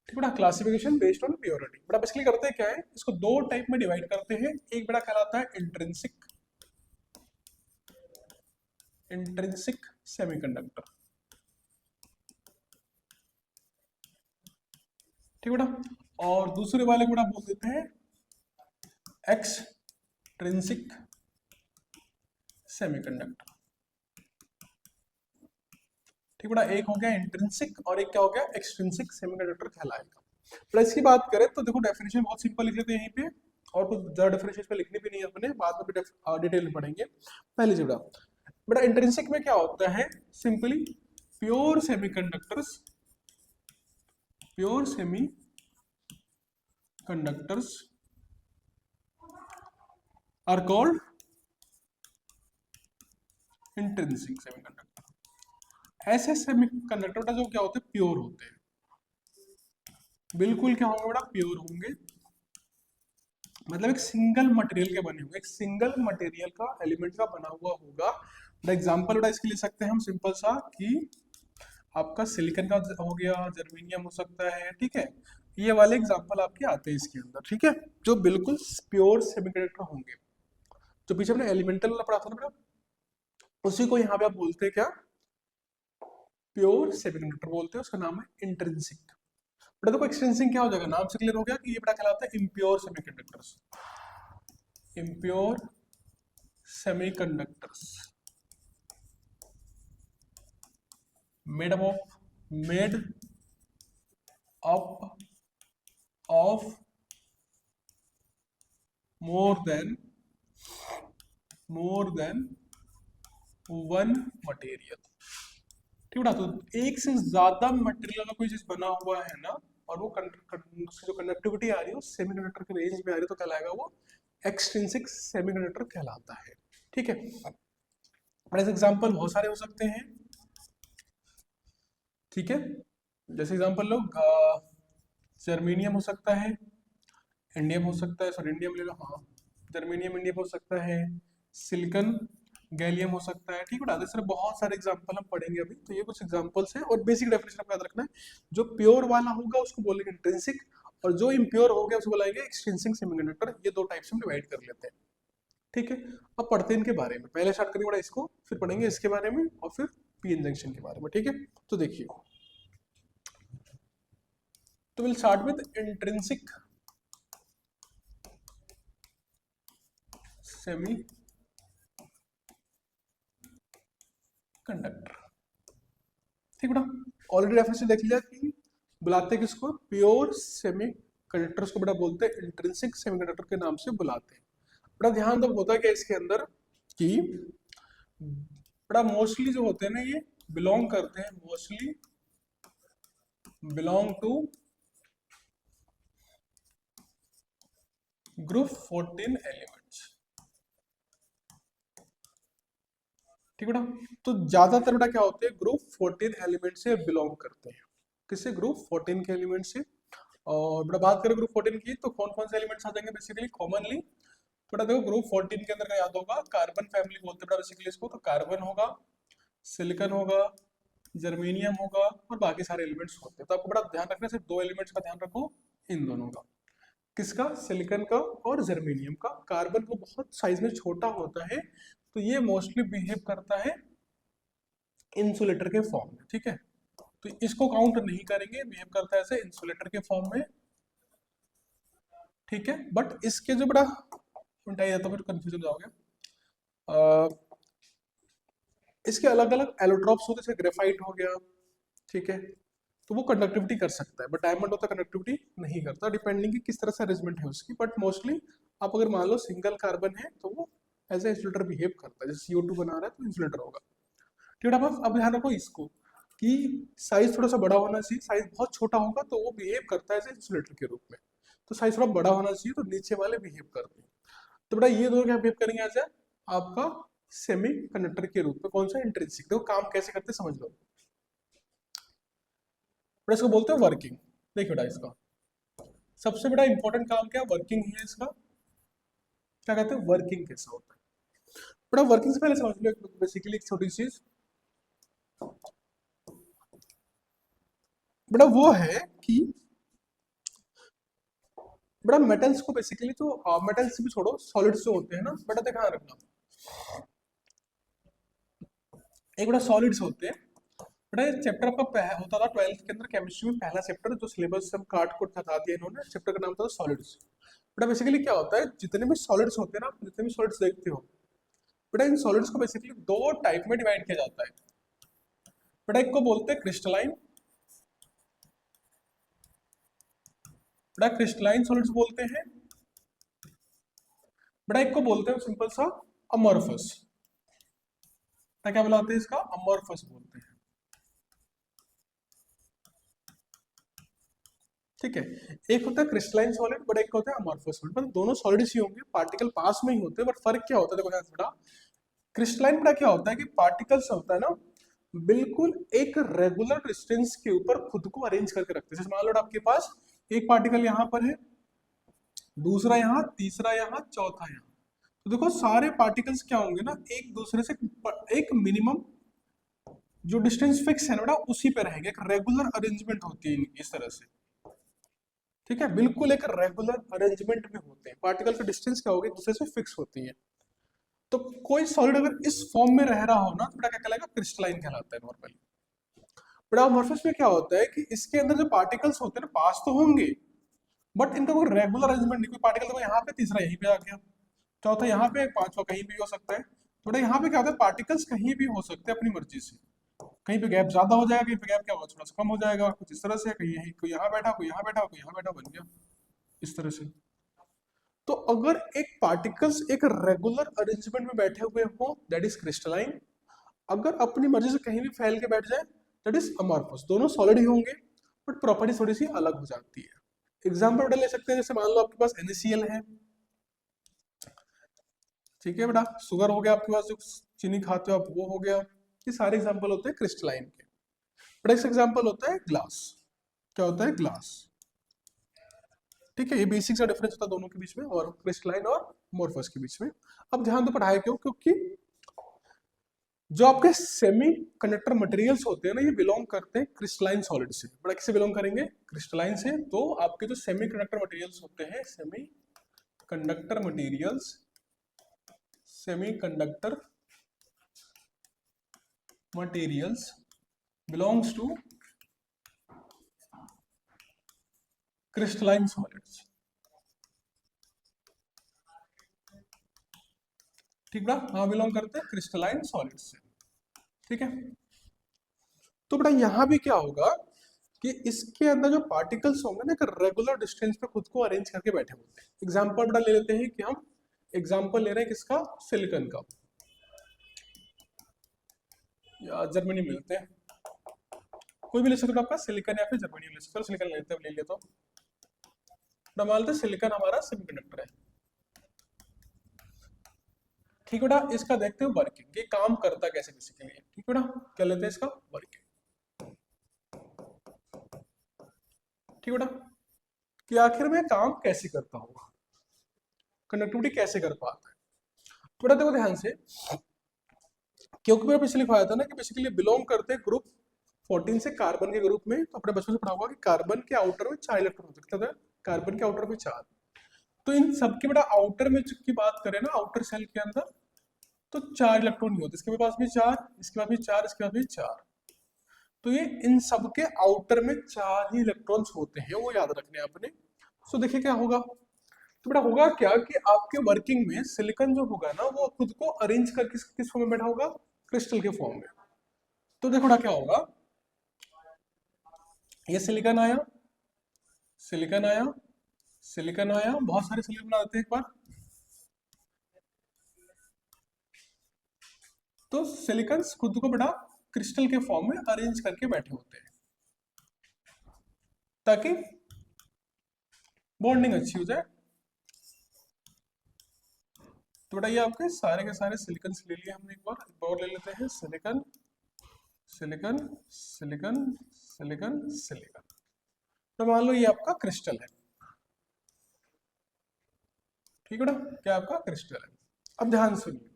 ठीक बेटा, क्लासिफिकेशन बेस्ड ऑन प्योरिटी। बेटा बेसिकली करते हैं क्या है, इसको दो टाइप में डिवाइड करते हैं। एक बेटा कहलाता है इंट्रिंसिक, इंट्रिंसिक सेमीकंडक्टर, ठीक बेटा। और दूसरे वाले को बेटा बोल देते हैं एक्सट्रिंसिक सेमीकंडक्टर, ठीक बेटा। एक हो गया इंट्रिंसिक और एक क्या हो गया, एक्सट्रिंसिक सेमीकंडक्टर कहलाएगा। प्लस की बात करें तो देखो डेफिनेशन बहुत सिंपल लिख लेते हैं यहीं पे, और कुछ ज्यादा डेफिनेशन पे लिखनी भी नहीं है अपने, बाद में भी डिटेल में पढ़ेंगे। पहले से बेटा, बेटा इंट्रिंसिक में क्या होता है, simply pure semiconductors, pure semiconductors are called intrinsic semiconductor. ऐसे सेमीकंडक्टर जो क्या होते हैं, प्योर होते हैं, बिल्कुल क्या होंगे बेटा, प्योर होंगे। मतलब एक सिंगल मटेरियल के बने होंगे, एक सिंगल मटेरियल का एलिमेंट का बना हुआ होगा। एग्जांपल बेटा इसके ले सकते हैं हम सिंपल सा, कि आपका सिलिकॉन का हो गया, जर्मेनियम हो सकता है, ठीक है। ये वाले एग्जांपल आपके आते हैं इसके अंदर, ठीक है, जो बिल्कुल प्योर सेमीकंडक्टर होंगे। जो पीछे हमने एलिमेंटल वाला पढ़ा था ना बेटा, उसी को यहाँ पे आप बोलते हैं क्या, प्योर सेमीकंडक्टर बोलते हैं, उसका नाम है इंट्रिंसिक। बेटा देखो एक्सटेंसिंग क्या हो जाएगा, नाम से क्लियर हो गया कि ये बेटा कहलाता है impure semiconductors, impure semiconductors made up of more than one material, ठीक है। तो एक से ज्यादा मटेरियल का कोई चीज बना हुआ है ना, और वो उसकी जो कंडक्टिविटी आ रही है सेमीकंडक्टर के रेंज में आ रही है, तो कहलाएगा वो एक्सट्रिंसिक सेमीकंडक्टर कहलाता है, ठीक है। एज एग्जाम्पल बहुत सारे हो सकते हैं, ठीक है। जैसे एग्जाम्पल लो, जर्मेनियम हो सकता है, इंडियम हो सकता है, सॉरी इंडियम ले लो, हाँ जर्मेनियम इंडियम हो सकता है, सिलिकन गैलियम हो सकता है, ठीक है। इस तरह बहुत सारे एग्जांपल हम पढ़ेंगे अभी। तो ये कुछ एग्जांपल्स हैं, और बेसिक डेफिनेशन आपको याद रखना है, जो प्योर वाला होगा उसको बोलेंगे इंट्रिंसिक, और जो इम्प्योर हो गया उसको बोलेंगे एक्सट्रिंसिक सेमीकंडक्टर। ये दो टाइप्स में डिवाइड कर लेते हैं, ठीक है। अब पढ़ते हैं इनके बारे में, पहले स्टार्ट करेंगे बड़ा इसको, फिर पढ़ेंगे इसके बारे में, और फिर पीएन जंक्शन के बारे में, ठीक है। तो देखिए, तो will start with intrinsic semi conductor, ठीक बेटा। ऑलरेडी डेफिनेशन देख लिया कि बुलाते हैं किसको, प्योर सेमी कंडक्टर्स को बेटा बोलते हैं इंट्रिंसिक सेमीकंडक्टर के नाम से बुलाते हैं। बड़ा ध्यान दो, होता है क्या इसके अंदर कि बड़ा मोस्टली जो होते हैं ना, ये बिलोंग करते हैं, mostly belong to group 14 elements, ठीक बेटा। तो ज्यादातर बेटा क्या होते हैं, ग्रुप 14 एलिमेंट से बिलोंग करते हैं। किससे, ग्रुप 14 के एलिमेंट से। और बेटा बात करें ग्रुप 14 की, तो कौन कौन से एलिमेंट्स आ जाएंगे बेसिकली कॉमनली। बेटा देखो, ग्रुप 14 के अंदर का याद होगा, कार्बन फैमिली बोलते हैं बेटा बेसिकली इसको। तो कार्बन होगा, सिलिकॉन होगा, जर्मेनियम होगा, और बाकी सारे एलिमेंट्स होते हैं। तो आपको बड़ा ध्यान रखना है, सिर्फ दो एलिमेंट्स का ध्यान रखो, इन दोनों का। किसका, सिलिकॉन का और जर्मेनियम का। कार्बन को बहुत साइज में छोटा होता है, तो ये मोस्टली बिहेव करता है इंसुलेटर के फॉर्म में, ठीक है। तो इसको काउंट नहीं करेंगे, बिहेव करता है ऐसे इंसुलेटर के फॉर्म में, ठीक है। बट इसके जो बड़ा उल्टा जाता है, फिर कंफ्यूजन हो जाओगे। इसके अलग अलग एलोट्रॉप्स होते हैं, जैसे ग्रेफाइट हो गया, ठीक है। तो वो कंडक्टिविटी कर सकता है, बट डायमंड होता है कंडक्टिविटी नहीं करता, डिपेंडिंग कि किस तरह से अरेंजमेंट है उसकी। बट मोस्टली आप अगर मान लो सिंगल कार्बन है, तो वो एज ए इंसुलेटर बिहेव करता है, जैसे CO2 बना रहा है तो इंसुलेटर होगा, ठीक है। अब ध्यान रखो इसको कि साइज थोड़ा सा बड़ा होना चाहिए, साइज बहुत छोटा होगा तो वो बिहेव करता है एज इंसुलेटर के रूप में। तो साइज थोड़ा बड़ा होना चाहिए, तो नीचे वाले बिहेव करते हैं। तो बेटा ये दोनों क्या बिहेव करेंगे एज ए आपका सेमी कंडक्टर के रूप में। कौन सा, इंट्रिंसिक। देखो काम कैसे करते हैं समझ लो। बेटा इसको बोलते हैं वर्किंग। देखिए बेटा, इसका सबसे बड़ा इंपॉर्टेंट काम क्या है, वर्किंग ही है इसका। क्या कहते हैं, वर्किंग कैसा होता है। बेटा वर्किंग से पहले समझ लो बेसिकली एक छोटी चीज, बेटा वो है कि बेटा मेटल्स को बेसिकली, तो मेटल्स भी छोड़ो, सॉलिड्स जो होते हैं ना बेटा, ध्यान रखना। एक बेटा सॉलिड्स होते हैं, बेटा ये चैप्टर आपका होता था 12th के अंदर केमिस्ट्री में, पहला चैप्टर जो सिलेबस से काट कोट हटा दिया इन्होंने, चैप्टर का नाम था सॉलिड्स। बेटा बेसिकली क्या होता है, जितने भी सॉलिड्स होते हैं ना, आप जितने भी सॉलिड्स देखते हो बेटा, इन सॉलिड्स को बेसिकली दो टाइप में डिवाइड किया जाता है। बेटा एक को बोलते हैं क्रिस्टलाइन, बेटा क्रिस्टलाइन सॉलिड्स बोलते हैं। बेटा एक को बोलते हैं सिंपल सा अमॉर्फस, क्या बुलाते हैं इसका, अमॉर्फस बोलते हैं, ठीक है। एक होता है क्रिस्टलाइन सॉलिड, बट एक होता है अमॉर्फस सॉलिड। मतलब दोनों सॉलिड्स ही होंगे, पार्टिकल पास में ही होते हैं, बट फर्क क्या होता है देखो ध्यान से बेटा। क्रिस्टलाइन बेटा क्या होता है कि पार्टिकल्स होता है ना, बिल्कुल एक रेगुलर डिस्टेंस के ऊपर खुद को अरेंज करके रखते हैं। जैसे मान लो आपके पास एक पार्टिकल यहाँ पर है, दूसरा यहाँ, तीसरा यहाँ, चौथा यहाँ। तो देखो सारे पार्टिकल्स क्या होंगे ना, एक दूसरे से एक मिनिमम जो डिस्टेंस फिक्स है ना बेटा, उसी पे रहेंगे। एक रेगुलर अरेंजमेंट होती है इनकी इस तरह से, ठीक है। बिल्कुल एक रेगुलर अरेंजमेंट में होते हैं, पार्टिकल का डिस्टेंस क्या होगी, एक दूसरे से फिक्स होती है। तो कोई सॉलिड अगर इस फॉर्म में रह रहा हो ना, तो बेटा क्या कहलाएगा, क्रिस्टलाइन कहलाता है नॉर्मली। बेटा अमॉर्फस में क्या होता है कि इसके अंदर जो पार्टिकल्स होते हैं ना, पास तो होंगे, बट इनका कोई रेगुलर अरेंजमेंट नहीं। कोई पार्टिकल तो यहाँ पे, तीसरा यहीं पे आ गया, चौथा यहाँ पे, पांचवा कहीं भी हो सकता है। तो बेटा यहाँ पे क्या होता है, पार्टिकल्स कहीं भी हो सकते हैं अपनी मर्जी से। कहीं पे गैप ज्यादा हो जाएगा, कहीं पे गैप क्या होगा, थोड़ा सा कम हो जाएगा, कुछ इस तरह से। कहीं यहीं, कोई यहाँ बैठा, कोई यहाँ बैठा, कोई यहाँ बैठा, बन गया इस तरह से। तो अगर एक पार्टिकल्स एक रेगुलर अरेंजमेंट में बैठे हुए हो, दैट इज क्रिस्टलाइन। अगर अपनी मर्जी से कहीं भी फैल के बैठ जाए, दैट इज अमॉर्फस। दोनों सॉलिड ही होंगे, बट प्रॉपर्टी थोड़ी सी अलग हो जाती है। एग्जाम्पल ले सकते हैं, जैसे मान लो आपके पास NaCl है, ठीक है बेटा, शुगर हो गया आपके पास, जो चीनी खाते हो आप वो हो गया। ये सारे एग्जाम्पल होते हैं क्रिस्टलाइन के। बेटा इस एग्जाम्पल होता है ग्लास। क्या होता है? ग्लास। ठीक है, ये बेसिक सा डिफरेंस होता है दोनों के बीच में, और क्रिस्टलाइन और मोरफस के बीच में। अब ध्यान दो पढ़ाई क्यों, क्योंकि जो आपके सेमी कंडक्टर मटेरियल्स होते हैं ना, ये बिलोंग करते हैं क्रिस्टलाइन सॉलिड से। बड़ा किससे बिलोंग करेंगे? क्रिस्टलाइन से। तो आपके जो सेमी कंडक्टर मटेरियल्स होते हैं, semi conductor materials, semi conductor materials belongs to crystalline solids. ठीक बड़ा, हाँ बिलोंग करते हैं क्रिस्टलाइन सॉलिड्स से। ठीक है, तो बेटा यहां भी क्या होगा कि इसके अंदर जो पार्टिकल्स होंगे ना, एक रेगुलर डिस्टेंस पे खुद को अरेंज करके बैठे होते हैं। एग्जांपल बेटा ले लेते हैं कि हम एग्जांपल ले रहे हैं किसका? सिलिकॉन का। या जर्मनी मिलते हैं, कोई भी ले सकते हो आपका, सिलिकॉन या फिर जर्मनी ले सकते हो। सिलिकॉन लेते हैं, ले लिया तो मान लेते सिलिकॉन हमारा सेमीकंडक्टर है। ठीक बेटा, इसका देखते हो वर्किंग, ये काम करता कैसे बेसिकली। ठीक बेटा, क्या लेते हैं इसका? वर्किंग। ठीक बेटा, कि आखिर में काम कैसे करता होगा, कंडक्टिविटी कैसे कर पाता है। तो बेटा देखो ध्यान से, क्योंकि मैंने पिछले लिखवाया था ना कि बेसिकली बिलोंग करते हैं ग्रुप 14 से कार्बन के ग्रुप में। तो अपने बचपन से पढ़ा होगा कि कार्बन के आउटर में 4 इलेक्ट्रॉन होते हैं। कितना था? कार्बन के आउटर में 4। तो इन सबके बेटा आउटर में की बात करें ना, आउटर सेल के अंदर, तो 4 इलेक्ट्रॉन ही होते हैं। इसके पास भी 4, इसके पास भी 4, इसके पास भी 4। तो ये इन सब के आउटर में 4 ही इलेक्ट्रॉन्स होते हैं, वो याद रखने हैं आपने। सो देखिए क्या होगा, तो बेटा होगा क्या कि आपके वर्किंग में सिलिकॉन जो होगा ना, वो खुद को अरेंज करके किस फॉर्म में बैठा होगा? क्रिस्टल के फॉर्म में। तो देखो बेटा क्या होगा, ये सिलिकॉन आया, सिलिकॉन आया, सिलिकॉन आया, बहुत सारे सिलिकॉन बना देते हैं एक बार। तो सिलिकॉन खुद को बेटा क्रिस्टल के फॉर्म में अरेंज करके बैठे होते हैं ताकि बॉन्डिंग अच्छी हो जाए। तो बेटा ये आपके सारे के सारे सिलिकॉन ले लिए हमने, एक बार और ले लेते हैं। Silicon, silicon, silicon, silicon, silicon. तो मान लो ये आपका क्रिस्टल है। ठीक है बेटा, क्या आपका क्रिस्टल है। अब ध्यान सुनिए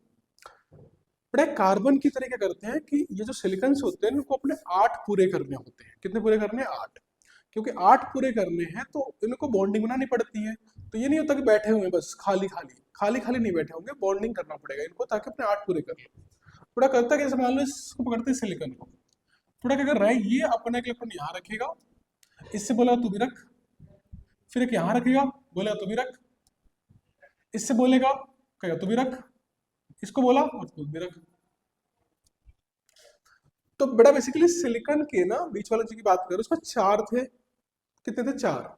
बेटा, कार्बन की तरह क्या करते हैं कि ये जो सिलिकॉन्स होते हैं इनको अपने 8 पूरे करने होते हैं। कितने पूरे करने हैं? 8। क्योंकि 8 पूरे करने हैं तो इनको बॉन्डिंग बनानी पड़ती है। तो ये नहीं होता कि बैठे हुए बस खाली खाली, खाली खाली नहीं बैठे होंगे, बॉन्डिंग करना पड़ेगा इनको ताकि अपने 8 पूरे कर ले। थोड़ा करता कैसे, मान लो इसको पकड़ते हैं सिलिकॉन को, थोड़ा क्या कर रहा है, ये अपने एक इलेक्ट्रॉन यहाँ रखेगा, इससे बोला तू भी रख, फिर एक यहाँ रखेगा, बोला तू भी रख, इससे बोलेगा कहेगा तू भी रख, इसको बोला और तू भी रख। तो बेटा बेसिकली सिलिकॉन के ना बीच वाले की बात करें, उसमें 4 थे। कितने थे? 4।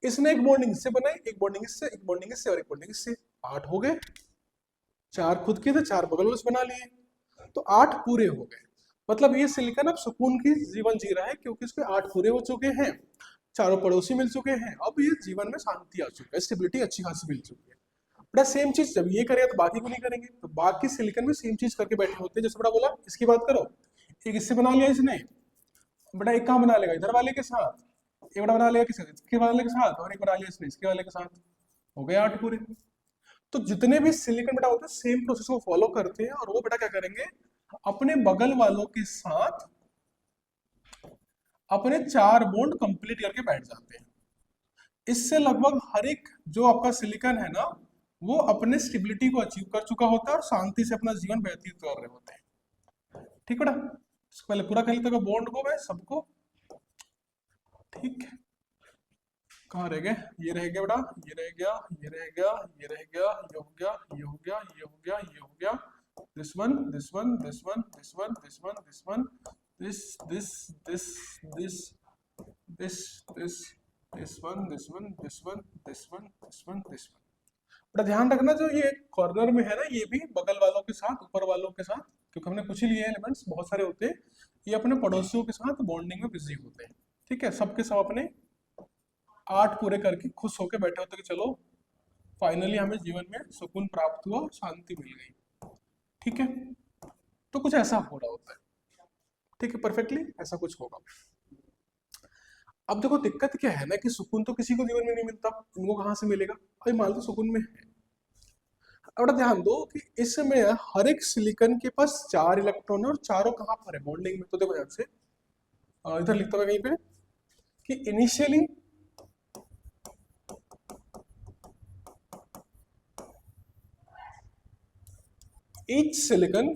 इसने एक बॉन्डिंग इससे बनाई, एक बॉन्डिंग इससे, एक बॉन्डिंग इससे और एक बॉन्डिंग इससे। 8 हो गए। 4 खुद के थे, 4 बगल वाले से बना लिए, तो 8 पूरे हो गए। मतलब ये सिलिकॉन अब सुकून की जीवन जी रहा है क्योंकि इसके 8 पूरे हो चुके हैं, चारों पड़ोसी मिल चुके हैं, अब ये जीवन में शांति आ चुकी है, स्टेबिलिटी अच्छी खासी मिल चुकी है। बड़ा सेम चीज जब ये करेगा तो बाकी को नहीं करेंगे, तो बाकी सिलिकॉन में सेम चीज करके बैठे होते हैं। जैसे बड़ा बोला इसकी बात करो, एक इससे बना लिया इसने, बड़ा एक कहाँ बना लेगा? इधर वाले के साथ। एक बड़ा बना लिया किसके? इसके वाले के साथ, और एक बना लिया इसने इसके वाले के साथ। हो गए 8 पूरे। तो जितने भी सिलिकॉन बेटा होते हैं सेम प्रोसेस को फॉलो करते हैं, और वो बेटा क्या करेंगे, अपने बगल वालों के साथ अपने 4 बॉन्ड कंप्लीट करके बैठ जाते हैं। इससे लगभग हर एक जो आपका सिलिकॉन है ना, वो अपने स्टेबिलिटी को अचीव कर चुका होता है और शांति से अपना जीवन व्यतीत कर रहे होते हैं। ठीक बेटा, इसको पहले पूरा कर लेते हैं बॉन्ड को मैं सबको। ठीक है, कहाँ रह गए? ये रह गया बेटा, ये रह गया, ये रह गया, ये रह गया, ये हो गया, ये हो गया, ये हो गया, ये हो गया, this one, this one, this one, this one, this one, this one, this this this this this this this one, this one, this one, this one, this one, this one। बड़ा ध्यान रखना, जो ये कॉर्नर में है ना, ये भी बगल वालों के साथ, ऊपर वालों के साथ, क्योंकि हमने कुछ ही लिए एलिमेंट्स, बहुत सारे होते हैं, ये अपने पड़ोसियों के साथ बॉन्डिंग में बिजी होते हैं। ठीक है, सबके सब अपने 8 पूरे करके खुश होकर बैठे होते कि चलो फाइनली हमें जीवन में सुकून प्राप्त हुआ, शांति मिल गई। ठीक है, तो कुछ ऐसा हो रहा होता है। ठीक है, परफेक्टली ऐसा कुछ होगा। अब देखो दिक्कत क्या है ना कि सुकून तो किसी को जीवन में नहीं मिलता, इनको कहाँ से मिलेगा? अभी मान लो सुकून में है। अब ध्यान दो कि इसमें हर एक सिलिकॉन के पास 4 इलेक्ट्रॉन है और चारों कहाँ पर है? बॉन्डिंग में। तो देखो ध्यान से इधर लिखता हुआ कहीं पे कि initially each silicon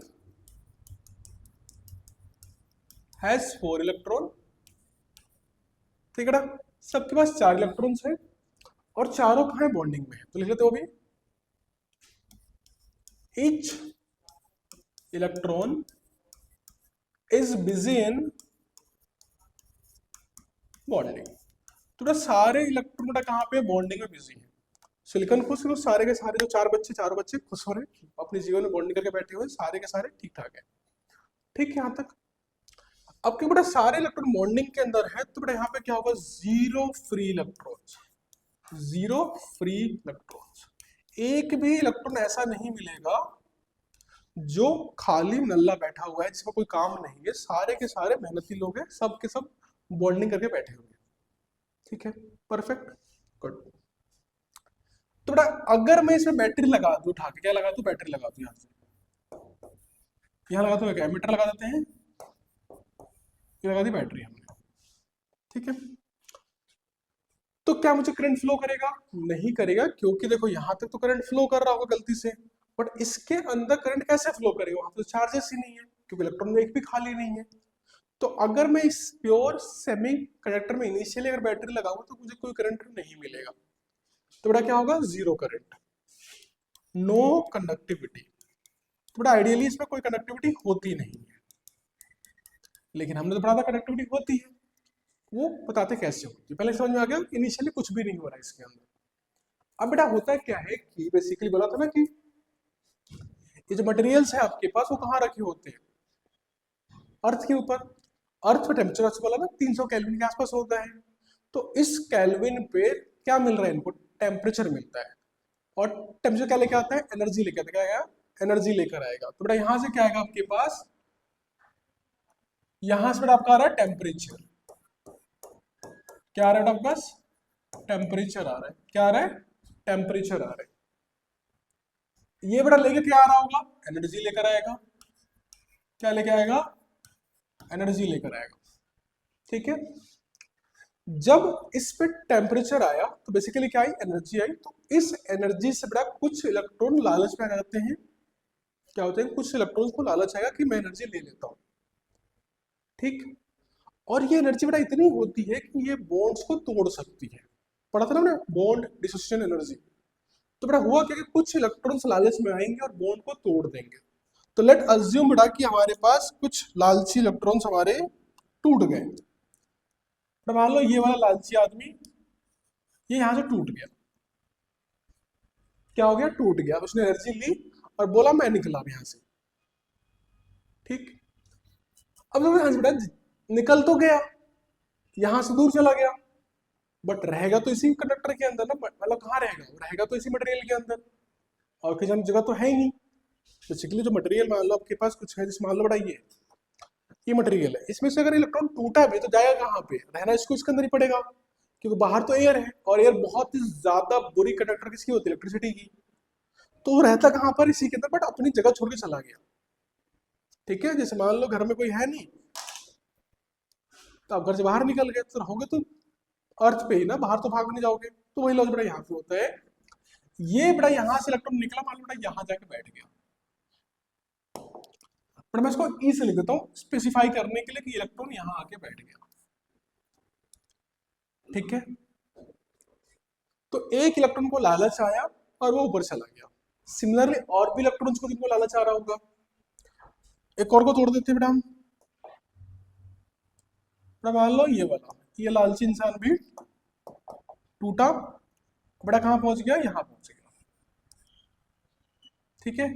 has 4 electron. ठीक है ना, सबके पास 4 इलेक्ट्रॉन्स है और चारों कहाँ है? बॉन्डिंग में है। तो लिख लेते हो अभी, each electron is busy in bonding। तो बेटा सारे इलेक्ट्रॉन बेटा कहाँ पे? बॉन्डिंग में बिजी है। सिलिकॉन खुश है, सारे के सारे जो चारों बच्चे खुश हो रहे हैं, अपने जीवन में बॉन्डिंग करके बैठे हुए, सारे के सारे ठीक ठाक है। ठीक है यहाँ तक। अब क्यों बेटा सारे इलेक्ट्रॉन बॉन्डिंग के अंदर है, तो बेटा यहाँ पे क्या होगा? Zero free electrons. Zero free electrons, एक भी इलेक्ट्रॉन ऐसा नहीं मिलेगा जो खाली नल्ला बैठा हुआ है, जिसका कोई काम नहीं है। सारे के सारे मेहनती लोग हैं, सब के सब बॉन्डिंग करके बैठे हुए हैं। ठीक है, परफेक्ट, गुड। तो बेटा अगर मैं इसमें बैटरी लगा दूं, उठा के क्या लगा दूं? बैटरी लगा दूं, यहाँ लगा दूं, क्या एमीटर लगा देते हैं, ये लगा दी बैटरी हमने। ठीक है, तो क्या मुझे करंट फ्लो करेगा? नहीं करेगा, क्योंकि देखो यहां तक तो करंट फ्लो कर रहा होगा गलती से, बट इसके अंदर करंट कैसे फ्लो करेगा? वहां तो चार्जेस ही नहीं है, क्योंकि इलेक्ट्रॉन एक भी खाली नहीं है। तो अगर मैं इस प्योर सेमी कंडक्टर में इनिशियली अगर बैटरी लगाऊंगा तो मुझे कोई करंट नहीं मिलेगा। तो बेटा क्या होगा? Zero current, no conductivity. तो बेटा आइडियली इसमें कोई कंडक्टिविटी होती नहीं है, लेकिन हमने तो पढ़ा था कंडक्टिविटी होती है। वो बताते कैसे होती है, पहले समझ में आ गया। इनिशियली कुछ भी नहीं हो रहा है इसके अंदर। अब बेटा होता है क्या है कि बेसिकली बोला था ना कि ये जो मटेरियल्स है आपके पास वो कहाँ रखे होते हैं? अर्थ के ऊपर। अर्थ पे टेम्परेचर अच्छा बोला ना 300 केल्विन के आसपास होता है। तो इस केल्विन पे क्या मिल रहा है इनको? टेम्परेचर मिलता है। और टेम्परेचर क्या लेके आता है? एनर्जी लेके आता है। क्या आएगा? एनर्जी लेकर आएगा। तो बेटा यहां से क्या आएगा आपके पास? यहां से बेटा आपका आ रहा है टेम्परेचर। क्या आ रहा है बेटा आपके पास? टेम्परेचर आ रहा है। क्या आ रहा है? टेम्परेचर आ रहा है। ये बेटा लेके क्या आ रहा होगा? एनर्जी लेकर आएगा। क्या लेके आएगा? एनर्जी लेकर आएगा। ठीक है, जब इस पे टेम्परेचर आया तो बेसिकली क्या आई? एनर्जी आई। तो इस एनर्जी से बेटा कुछ इलेक्ट्रॉन लालच में आ जाते हैं। क्या होते हैं? कुछ इलेक्ट्रॉन्स को लालच आएगा कि मैं एनर्जी ले लेता हूं। ठीक, और ये एनर्जी बेटा इतनी होती है कि ये बॉन्ड्स को तोड़ सकती है। पढ़ा था ना हमने, बॉन्ड डिसोसिएशन एनर्जी। तो बेटा हुआ क्या कि कुछ इलेक्ट्रॉन्स लालच में आएंगे और बॉन्ड को तोड़ देंगे। तो लेट अज्यूम बेटा कि हमारे पास कुछ लालची इलेक्ट्रॉन्स हमारे टूट गए। तो मान लो ये वाला लालची आदमी ये यहां से टूट गया। क्या हो गया? टूट गया। उसने एनर्जी ली और बोला मैं निकला अब यहां से। ठीक, अब देखो हाँ बेटा निकल तो गया, यहां से दूर चला गया, बट रहेगा तो इसी कंडक्टर के अंदर ना। मतलब कहाँ रहेगा? रहेगा तो इसी मटेरियल के अंदर, और कहीं जगह तो है ही नहीं। बेसिकली जो मटेरियल मान लो आपके पास कुछ है, जैसे मान लो बड़ा ये मटेरियल है, इसमें से अगर इलेक्ट्रॉन टूटा भी तो जाएगा कहाँ पे? रहना इसको इसके अंदर ही पड़ेगा, क्योंकि बाहर तो एयर है, और एयर बहुत ही ज्यादा बुरी कंडक्टर किसकी होती है? इलेक्ट्रिसिटी की। तो वो रहता कहाँ पर? इसी के अंदर, बट अपनी जगह छोड़ के चला गया। ठीक है, जैसे मान लो घर में कोई है नहीं, तो आप घर से बाहर निकल गए तो रहोगे तो अर्थ पे ही ना, बाहर तो भाग नहीं जाओगे। तो वही लॉजिक बेटा यहाँ पे होता है। ये बेटा यहाँ से इलेक्ट्रॉन निकला, मान लो बेटा यहाँ जाके बैठ गया, पर मैं इसको ई से लिख देता हूँ स्पेसिफाई करने के लिए कि इलेक्ट्रॉन यहाँ आके बैठ गया। ठीक है, तो एक इलेक्ट्रॉन को लालच आया और वो ऊपर चला गया। सिमिलरली और भी इलेक्ट्रॉन्स को जिनको लालच आ रहा होगा, एक और को तोड़ देते हैं बेटा हम। बेटा मान लो ये वाला, ये लालची इंसान भी टूटा, बेटा कहाँ पहुंच गया? यहाँ पहुंच गया। ठीक है,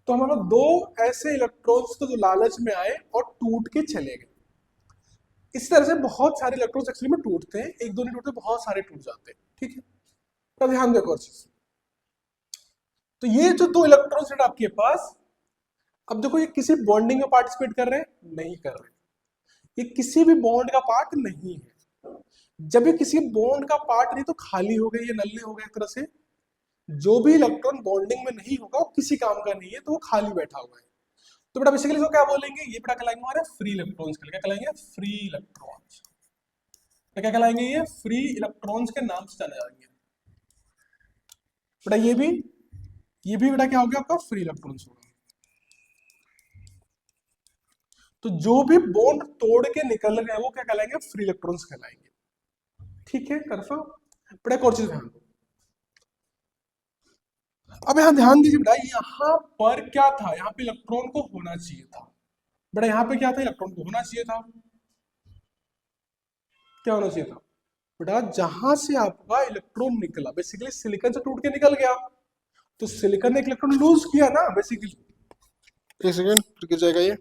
तो हमारे दो ऐसे इलेक्ट्रॉन्स तो जो लालच में आए और टूट के चले गए। इस तरह से बहुत सारे इलेक्ट्रॉन्स एक्चुअली में टूटते हैं, एक दो नहीं टूटते, बहुत सारे टूट जाते हैं। ठीक है, तो ध्यान देखो और चीज, तो ये जो दो इलेक्ट्रॉन्स है आपके पास, अब देखो ये किसी बॉन्डिंग में पार्टिसिपेट कर रहे हैं, नहीं कर रहे, ये किसी भी बॉन्ड का पार्ट नहीं है। जब ये किसी बॉन्ड का पार्ट नहीं तो खाली हो गए, ये नल्ले हो गए एक तरह से। जो भी इलेक्ट्रॉन बॉन्डिंग में नहीं होगा वो किसी काम का नहीं है, तो वो खाली बैठा हुआ है। तो बेटा बेसिकली इसको क्या बोलेंगे, ये बेटा कहलाएंगे हमारे फ्री इलेक्ट्रॉन्स के लिए। क्या कहलाएंगे? Free electrons. तो क्या कहलाएंगे? ये फ्री इलेक्ट्रॉन्स के नाम से जाने जाएंगे बेटा। ये भी बेटा क्या हो गया आपका? फ्री इलेक्ट्रॉन्स होगा। तो जो भी बॉन्ड तोड़ के निकल रहे हैं वो क्या कहलाएंगे? फ्री इलेक्ट्रॉन्स कहलाएंगे। ठीक है, करफा। बेटा एक और चीज ध्यान दो, अब यहां ध्यान दीजिए बेटा, यहां पर क्या था? यहाँ पे इलेक्ट्रॉन को होना चाहिए था बेटा। यहाँ पे क्या था? इलेक्ट्रॉन को होना चाहिए था। क्या होना चाहिए था बेटा? जहां से आपका इलेक्ट्रॉन निकला, बेसिकली सिलिकॉन से टूट के निकल गया, तो सिलिकॉन ने एक इलेक्ट्रॉन लूज किया ना बेसिकली। एक सेकेंड गिर जाएगा ये।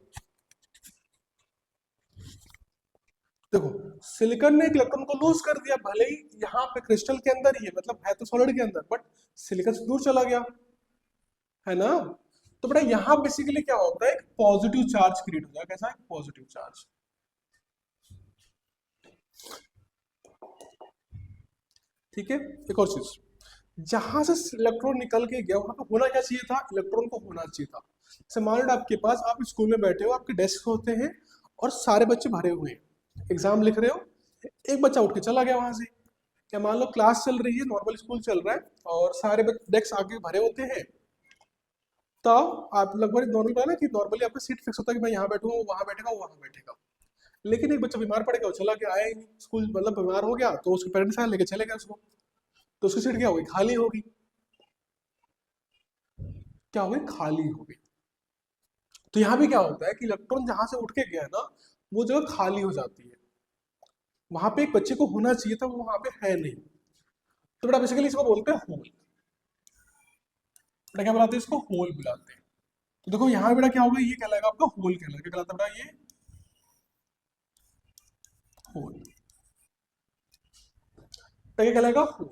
देखो, सिलिकॉन ने एक इलेक्ट्रॉन को लूज कर दिया, भले ही यहाँ पे क्रिस्टल के अंदर ही है, मतलब है तो सॉलिड के अंदर, बट सिलिकॉन से दूर चला गया, है ना। तो बेटा यहाँ बेसिकली क्या होता है? एक पॉजिटिव चार्ज क्रिएट हो जाएगा। कैसा? एक पॉजिटिव चार्ज। ठीक है, एक और चीज, जहां से इलेक्ट्रॉन निकल के गया वहां पे होना क्या चाहिए था? इलेक्ट्रॉन को होना चाहिए था। जैसे मान लो आपके पास, आप स्कूल में बैठे हो, आपके डेस्क होते हैं और सारे बच्चे भरे हुए हैं, एग्जाम लिख रहे हो, एक बच्चा उठ के चला गया वहां से। क्या मान लो क्लास चल रही है, नॉर्मल स्कूल चल रहा है और सारे डेस्क आगे भरे होते हैं, तब आप लगभग नॉर्मल है ना कि नॉर्मली आपका सीट फिक्स होता है कि मैं यहाँ बैठूंगा, वो वहां बैठेगा, वो वहां बैठेगा। लेकिन एक बच्चा बीमार पड़ गया, वो चला गया, आया ही नहीं स्कूल, मतलब बीमार हो गया, तो उसके पेरेंट्स आए लेके चले गए उसको, तो उसकी सीट क्या होगी? खाली होगी। क्या होगी? खाली होगी। तो यहाँ भी क्या होता है कि इलेक्ट्रॉन जहां से उठ के गया ना, वो जगह खाली हो जाती है। वहां पे एक बच्चे को होना चाहिए था, वो वहां पे है नहीं। तो बेटा बेसिकली इसको बोलते हैं होल। बेटा क्या बुलाते हैं इसको? होल बुलाते हैं। तो देखो यहाँ बेटा क्या होगा? ये कहलाएगा आपका होल, कहलाएगा। क्या कहलाता है बेटा? ये होल। तो ये कहलाएगा होल।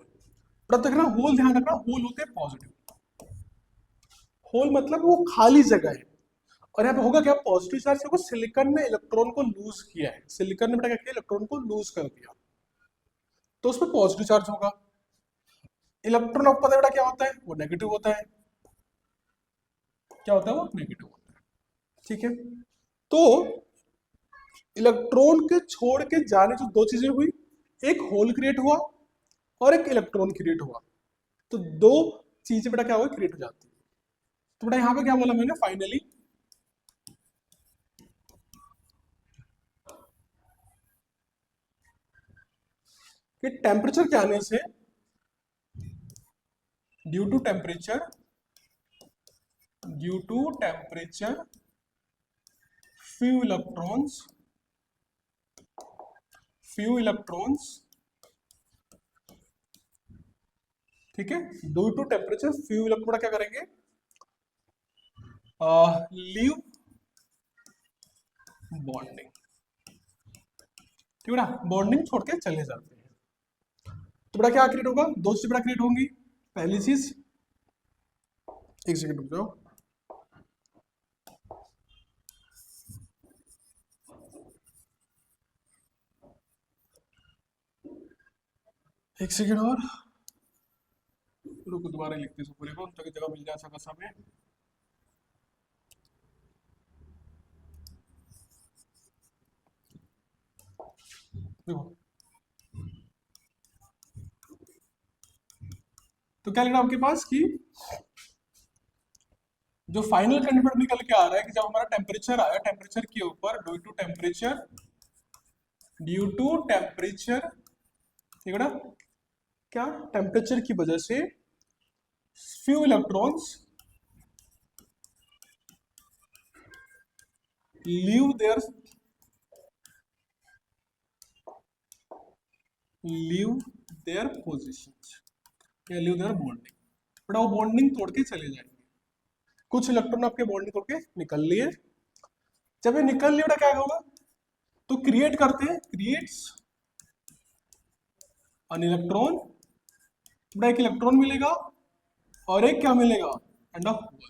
बेटा देखना, होल ध्यान रखना, होल होते हैं पॉजिटिव। होल मतलब वो खाली जगह है। और यहाँ पे होगा क्या? पॉजिटिव चार्ज, क्योंकि सिलिकॉन ने इलेक्ट्रॉन को लूज किया है। सिलिकॉन ने बेटा क्या किया? इलेक्ट्रॉन को लूज कर दिया, तो उसमें पॉजिटिव चार्ज होगा। इलेक्ट्रॉन आपको पता है बेटा क्या होता है? वो नेगेटिव होता है। क्या होता है? वो नेगेटिव होता है। ठीक है, तो इलेक्ट्रॉन के छोड़ के जाने जो दो चीजें हुई, एक होल क्रिएट हुआ और एक इलेक्ट्रॉन क्रिएट हुआ। तो दो चीजें बेटा क्या हुआ? क्रिएट हो जाती है। तो बेटा यहां पे क्या बोला मैंने फाइनली? कि टेम्परेचर के आने से, due to temperature, few electrons, ठीक है, due to temperature few electron क्या करेंगे? Leave bonding. ठीक है, बॉन्डिंग छोड़ के चले जाते हैं। तो बड़ा क्या क्रिएट होगा? दो चीज बड़ा क्रिएट होंगी। पहली चीज, एक सेकंड रुक जाओ, एक सेकंड और रुको, दोबारा लिखते हैं पूरे को ताकि जगह मिल जाए ऐसा कैसा में। देखो, तो क्या लिखना आपके पास कि जो फाइनल कंडक्टर निकल के आ रहा है कि जब हमारा टेम्परेचर आया, टेम्परेचर के ऊपर ड्यू टू टेम्परेचर, ठीक है ना, क्या टेम्परेचर की वजह से few electrons leave their position या लीव देयर बॉन्डिंग। बड़ा वो बॉन्डिंग तोड़ के चले जाएंगे। कुछ इलेक्ट्रॉन आपके बॉन्डिंग तोड़ के निकल लिए। जब ये निकल लिए क्या होगा? तो क्रिएट करते हैं, क्रिएट्स अन इलेक्ट्रॉन। बड़ा एक इलेक्ट्रॉन मिलेगा और एक क्या मिलेगा? And a hole.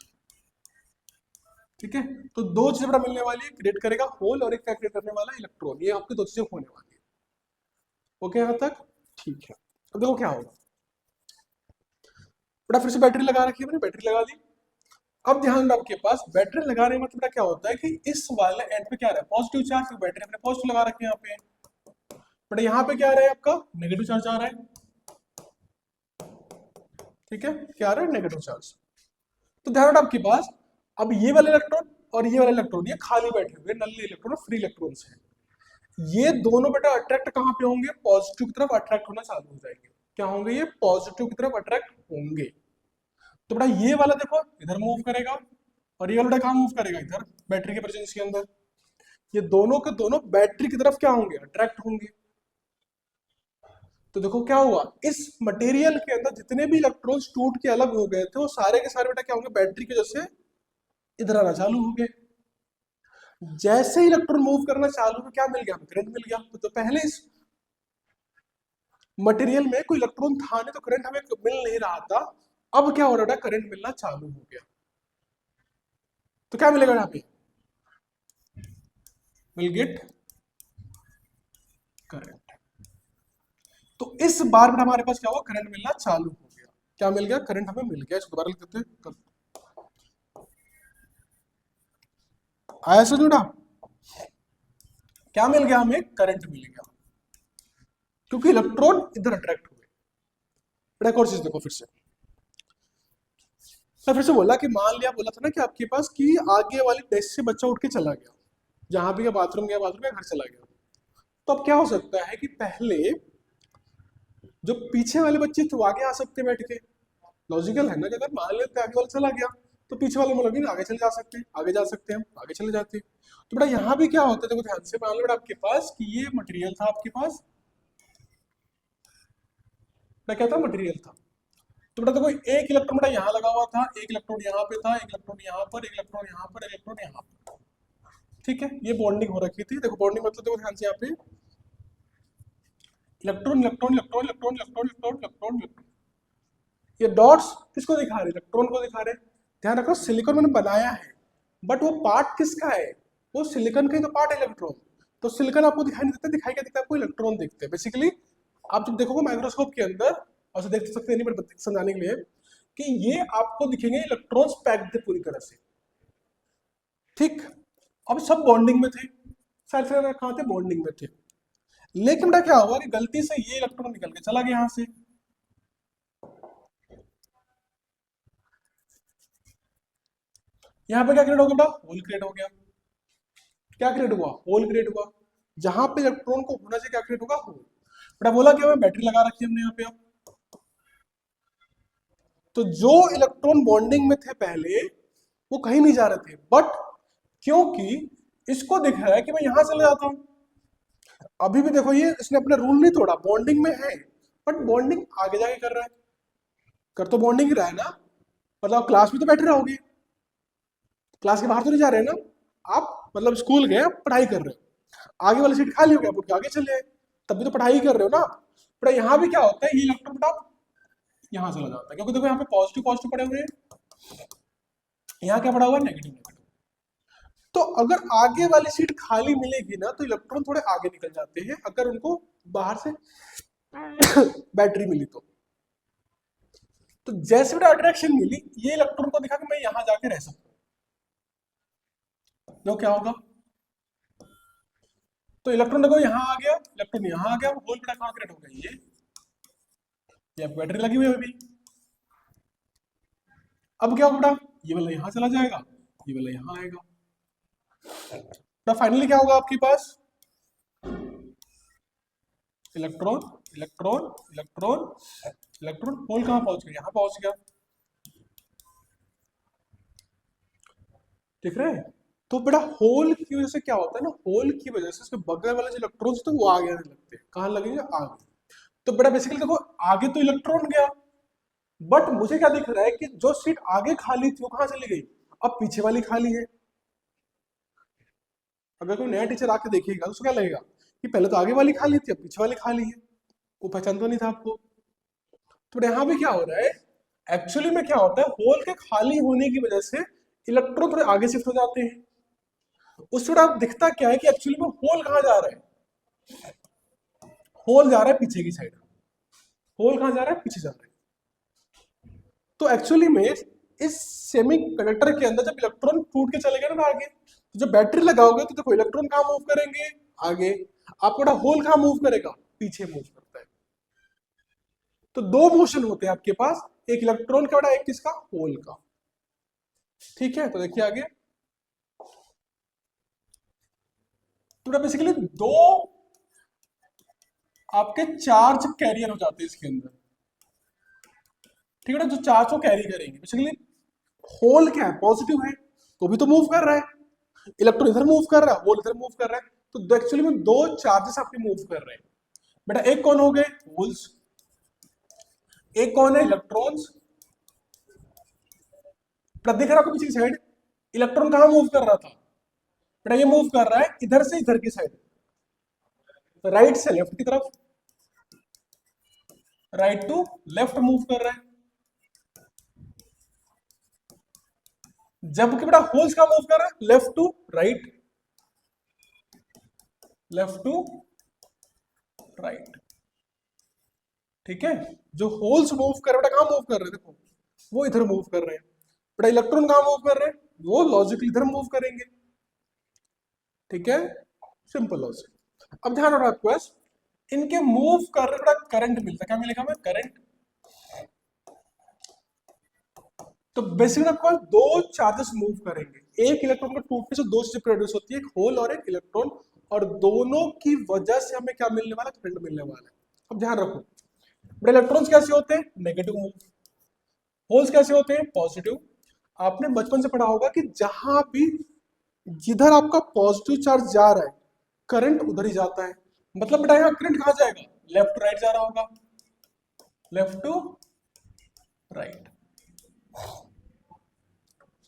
ठीक है, तो दो चीजें बड़ा मिलने वाली है, क्रिएट करेगा होल और एक क्या क्रिएट करने वाला है, इलेक्ट्रॉन। ये आपकी दो चीजें होने वाली है। ओके यहां तक? ठीक है, अब देखो क्या होगा। बड़ा फिर से बैटरी लगा रखी है मैंने, बैटरी लगा दी। अब ध्यान दो, आपके पास बैटरी लगाने में मतलब क्या होता है कि इस वाले एंड पे क्या रहा है, पॉजिटिव चार्ज, तो बैटरी अपने पॉजिटिव लगा रखे हैं यहाँ पे। बट यहाँ पे क्या आ रहा है आपका, नेगेटिव चार्ज आ रहा है। ठीक है, क्या आ रहा है, नेगेटिव चार्ज। तो ध्यान रखो आपके पास, अब ये वाले इलेक्ट्रॉन और ये वाले इलेक्ट्रॉन ये खाली बैठे हुए नल्ले इलेक्ट्रॉन और फ्री इलेक्ट्रॉन्स हैं। ये दोनों बेटा अट्रैक्ट कहाँ पे होंगे, पॉजिटिव की तरफ अट्रैक्ट होना चालू हो जाएंगे। क्या होंगे, ये पॉजिटिव की तरफ अट्रैक्ट होंगे। तो बेटा ये वाला देखो इधर मूव करेगा और ये वाला कहाँ मूव करेगा, इधर बैटरी के प्रेजेंस के अंदर। ये दोनों के दोनों बैटरी की तरफ क्या होंगे, अट्रैक्ट होंगे। तो देखो क्या हुआ, इस मटेरियल के अंदर जितने भी इलेक्ट्रॉन्स टूट के अलग हो गए थे वो सारे के सारे बेटा क्या होंगे, बैटरी की वजह से इधर आना चालू हो गए। जैसे ही इलेक्ट्रॉन मूव करना चालू हो, क्या मिल गया, करंट मिल गया। तो पहले इस मटेरियल में कोई इलेक्ट्रॉन था नहीं तो करंट हमें मिल नहीं रहा था। अब क्या हो रहा था, करंट मिलना चालू हो गया। तो क्या मिलेगा यहाँ पे, विल गेट करंट। तो इस बार में हमारे पास क्या हुआ, करंट मिलना चालू हो गया। क्या मिल गया, करंट हमें मिल गया। इसको दोबारा लिख देते हैं, आया समझ बेटा, क्या मिल गया हमें, करंट मिल गया, क्योंकि इलेक्ट्रॉन इधर अट्रैक्ट हुए। बेटा एक और चीज देखो फिर से, मैं फिर से बोला कि मान लिया, बोला था ना कि आपके पास कि आगे वाली डेस्क से बच्चा उठ के चला गया, जहां भी बाथरूम गया, बाथरूम गया, घर चला गया। तो अब क्या हो सकता है कि पहले जो पीछे वाले बच्चे थे वो आगे आ सकते हैं बैठ के। लॉजिकल है ना कि अगर मान लेते आगे वाला चला गया तो पीछे वाले मतलब आगे चले जा सकते हैं, आगे जा सकते हैं, हम आगे चले जाते हैं। तो बेटा यहाँ भी क्या होता है, देखो ध्यान से, मान लो बेटा आपके पास कि ये मटेरियल था आपके पास, क्या था, मटेरियल था। तो बेटा देखो एक इलेक्ट्रॉन बेटा यहाँ लगा हुआ था, एक इलेक्ट्रॉन यहाँ पे था, एक इलेक्ट्रॉन यहाँ पर, एक इलेक्ट्रॉन यहाँ पर, एक इलेक्ट्रॉन यहाँ पर। ठीक है, ये बॉन्डिंग हो रखी थी। देखो बॉन्डिंग मतलब देखो ध्यान से, यहाँ पे electron electron electron electron electron electron electron electron, ये डॉट्स किसको दिखा रहे, इलेक्ट्रॉन को दिखा रहे। ध्यान रखो सिलिकॉन मैंने बनाया है, बट वो पार्ट किसका है, वो सिलिकॉन का ही तो पार्ट है, इलेक्ट्रॉन। तो सिलिकॉन आपको दिखाई नहीं देता, दिखाई क्या देता है, आपको इलेक्ट्रॉन दिखते हैं। बेसिकली आप जब देखोगे माइक्रोस्कोप के अंदर, और देख सकते नहीं पर समझाने के लिए कि ये आपको दिखेंगे इलेक्ट्रॉन्स पैक्ड थे पूरी तरह से। ठीक, अब सब बॉन्डिंग में थे, सारे कहाँ थे, बॉन्डिंग में थे। लेकिन बेटा क्या हुआ कि गलती से ये इलेक्ट्रॉन निकल के चला गया यहाँ से। यहाँ पे क्या क्रिएट हो गया बेटा, होल क्रिएट हो गया। क्या क्रिएट हुआ, होल क्रिएट हुआ। जहां पे इलेक्ट्रॉन को होना चाहिए क्या क्रिएट होगा, होल। बेटा बोला क्या, बैटरी लगा रखी है हमने यहाँ पे। अब तो जो इलेक्ट्रॉन बॉन्डिंग में थे पहले वो कहीं नहीं जा रहे थे, बट क्योंकि इसको दिख रहा है कि मैं यहां चले जाता हूं। अभी भी देखो ये इसने अपना रूल नहीं तोड़ा, बॉन्डिंग में है, बट बॉन्डिंग आगे जाके कर रहा है। कर तो बॉन्डिंग ही रहा है ना, मतलब क्लास में तो बैठे रहोगे, क्लास के बाहर तो नहीं जा रहे हैं ना आप, मतलब स्कूल गए पढ़ाई कर रहे हो, आगे वाली सीट खाली हो गया, आप आगे चले आए, तब भी तो पढ़ाई कर रहे हो ना। पर यहाँ भी क्या होता है, ये इलेक्ट्रॉन बेटा यहाँ चला जाता है, क्योंकि देखो यहाँ पे पॉजिटिव पॉजिटिव पड़े हुए हैं, यहाँ क्या पड़ा हुआ है, नेगेटिव नेगेटिव। तो अगर आगे वाली सीट खाली मिलेगी ना तो इलेक्ट्रॉन थोड़े आगे निकल जाते हैं, अगर उनको बाहर से बैटरी मिली तो जैसे बेटा अट्रैक्शन मिली, ये इलेक्ट्रॉन को दिखा कि मैं यहां जाके रह सकता हूं। तो क्या होगा, तो इलेक्ट्रॉन देखो यहाँ आ गया, इलेक्ट्रॉन यहाँ आ गया, होल बेटा कहाँ क्रिएट हो गया, ये बैटरी लगी हुई है अभी। अब क्या होगा, ये वाला यहाँ चला जाएगा, ये वाला यहाँ आएगा। तो फाइनली क्या होगा आपके पास, electron electron electron electron, hole कहाँ पहुंच गया, यहाँ पहुंच गया। दिख रहे हैं। तो बेटा होल की वजह से क्या होता है ना, होल की वजह से उसके बगल वाले जो इलेक्ट्रॉन्स थे वो आगे आने लगते हैं। कहाँ लगेंगे, आगे। तो बेटा बेसिकली देखो आगे तो इलेक्ट्रॉन गया, बट मुझे क्या दिख रहा है कि जो सीट आगे खाली थी वो कहाँ चली गई, अब पीछे वाली खाली है। अगर कोई नया टीचर आके देखेगा तो उसको क्या लगेगा कि पहले तो आगे वाली खाली थी, अब पीछे वाली खाली है, वो पहचान तो नहीं था आपको। तो यहाँ भी क्या हो रहा है, एक्चुअली में क्या होता है, होल के खाली होने की वजह से इलेक्ट्रॉन थोड़े आगे शिफ्ट हो जाते हैं। उस वक्त आप दिखता क्या है कि एक्चुअली में होल कहाँ जा रहा है, होल जा रहा है पीछे की साइड, होल कहाँ जा रहा है, पीछे जा रहा है। तो एक्चुअली में इस सेमी कंडक्टर के अंदर जब इलेक्ट्रॉन टूट के चले गए ना आगे, तो जब बैटरी लगाओगे तो देखो इलेक्ट्रॉन कहाँ मूव करेंगे, आगे। आपका होल कहाँ मूव करेगा, पीछे मूव करता है। तो दो मोशन होते हैं आपके पास, एक इलेक्ट्रॉन का बड़ा, एक किसका, होल का। ठीक है, तो देखिए आगे। तो बेसिकली दो आपके चार्ज कैरियर हो जाते हैं इसके अंदर। ठीक है ना, जो चार्ज को कैरी करेंगे। बेसिकली होल क्या है, पॉजिटिव है, तो भी तो मूव कर रहा है। इलेक्ट्रॉन इधर मूव कर रहा है, होल इधर मूव कर रहा है, तो एक्चुअली में दो चार्जेस आपके मूव कर रहे हैं। बेटा एक कौन हो गए, होल्स, एक कौन है, इलेक्ट्रॉन्स। बेटा दिख रहा है आपको पीछे की साइड, इलेक्ट्रॉन कहां मूव कर रहा था, बेटा ये मूव कर रहा है इधर से इधर की साइड, राइट से लेफ्ट की तरफ, राइट टू लेफ्ट मूव कर रहा है। जबकि बेटा होल्स का मूव कर रहा है left to right, left to right. ठीक है, जो होल्स मूव कर रहे हैं बेटा कहां मूव कर रहे हैं, देखो वो इधर मूव कर रहे हैं। बेटा इलेक्ट्रॉन कहां मूव कर रहे हैं, वो लॉजिकली इधर मूव करेंगे। ठीक है, सिंपल लॉजिक। अब ध्यान रखो आपके पास, इनके मूव कर रहे बेटा करंट मिलता है, क्या मिलेगा हमें, करंट। तो बेसिकली आपको दो चार्जेस मूव करेंगे, एक इलेक्ट्रॉन का टूटने से दो चीजें प्रोड्यूस होती है, एक होल और एक इलेक्ट्रॉन, और दोनों की वजह से हमें क्या मिलने वाला, करंट मिलने वाला है। अब ध्यान रखो, इलेक्ट्रॉन्स कैसे होते हैं, नेगेटिव मूव, होल्स कैसे होते हैं, पॉजिटिव। आपने बचपन से पढ़ा होगा कि जहां भी, जिधर आपका पॉजिटिव चार्ज जा रहा है, करंट उधर ही जाता है। मतलब बेटा यहाँ करंट कहाँ जाएगा, लेफ्ट टू राइट जा रहा होगा, लेफ्ट टू राइट।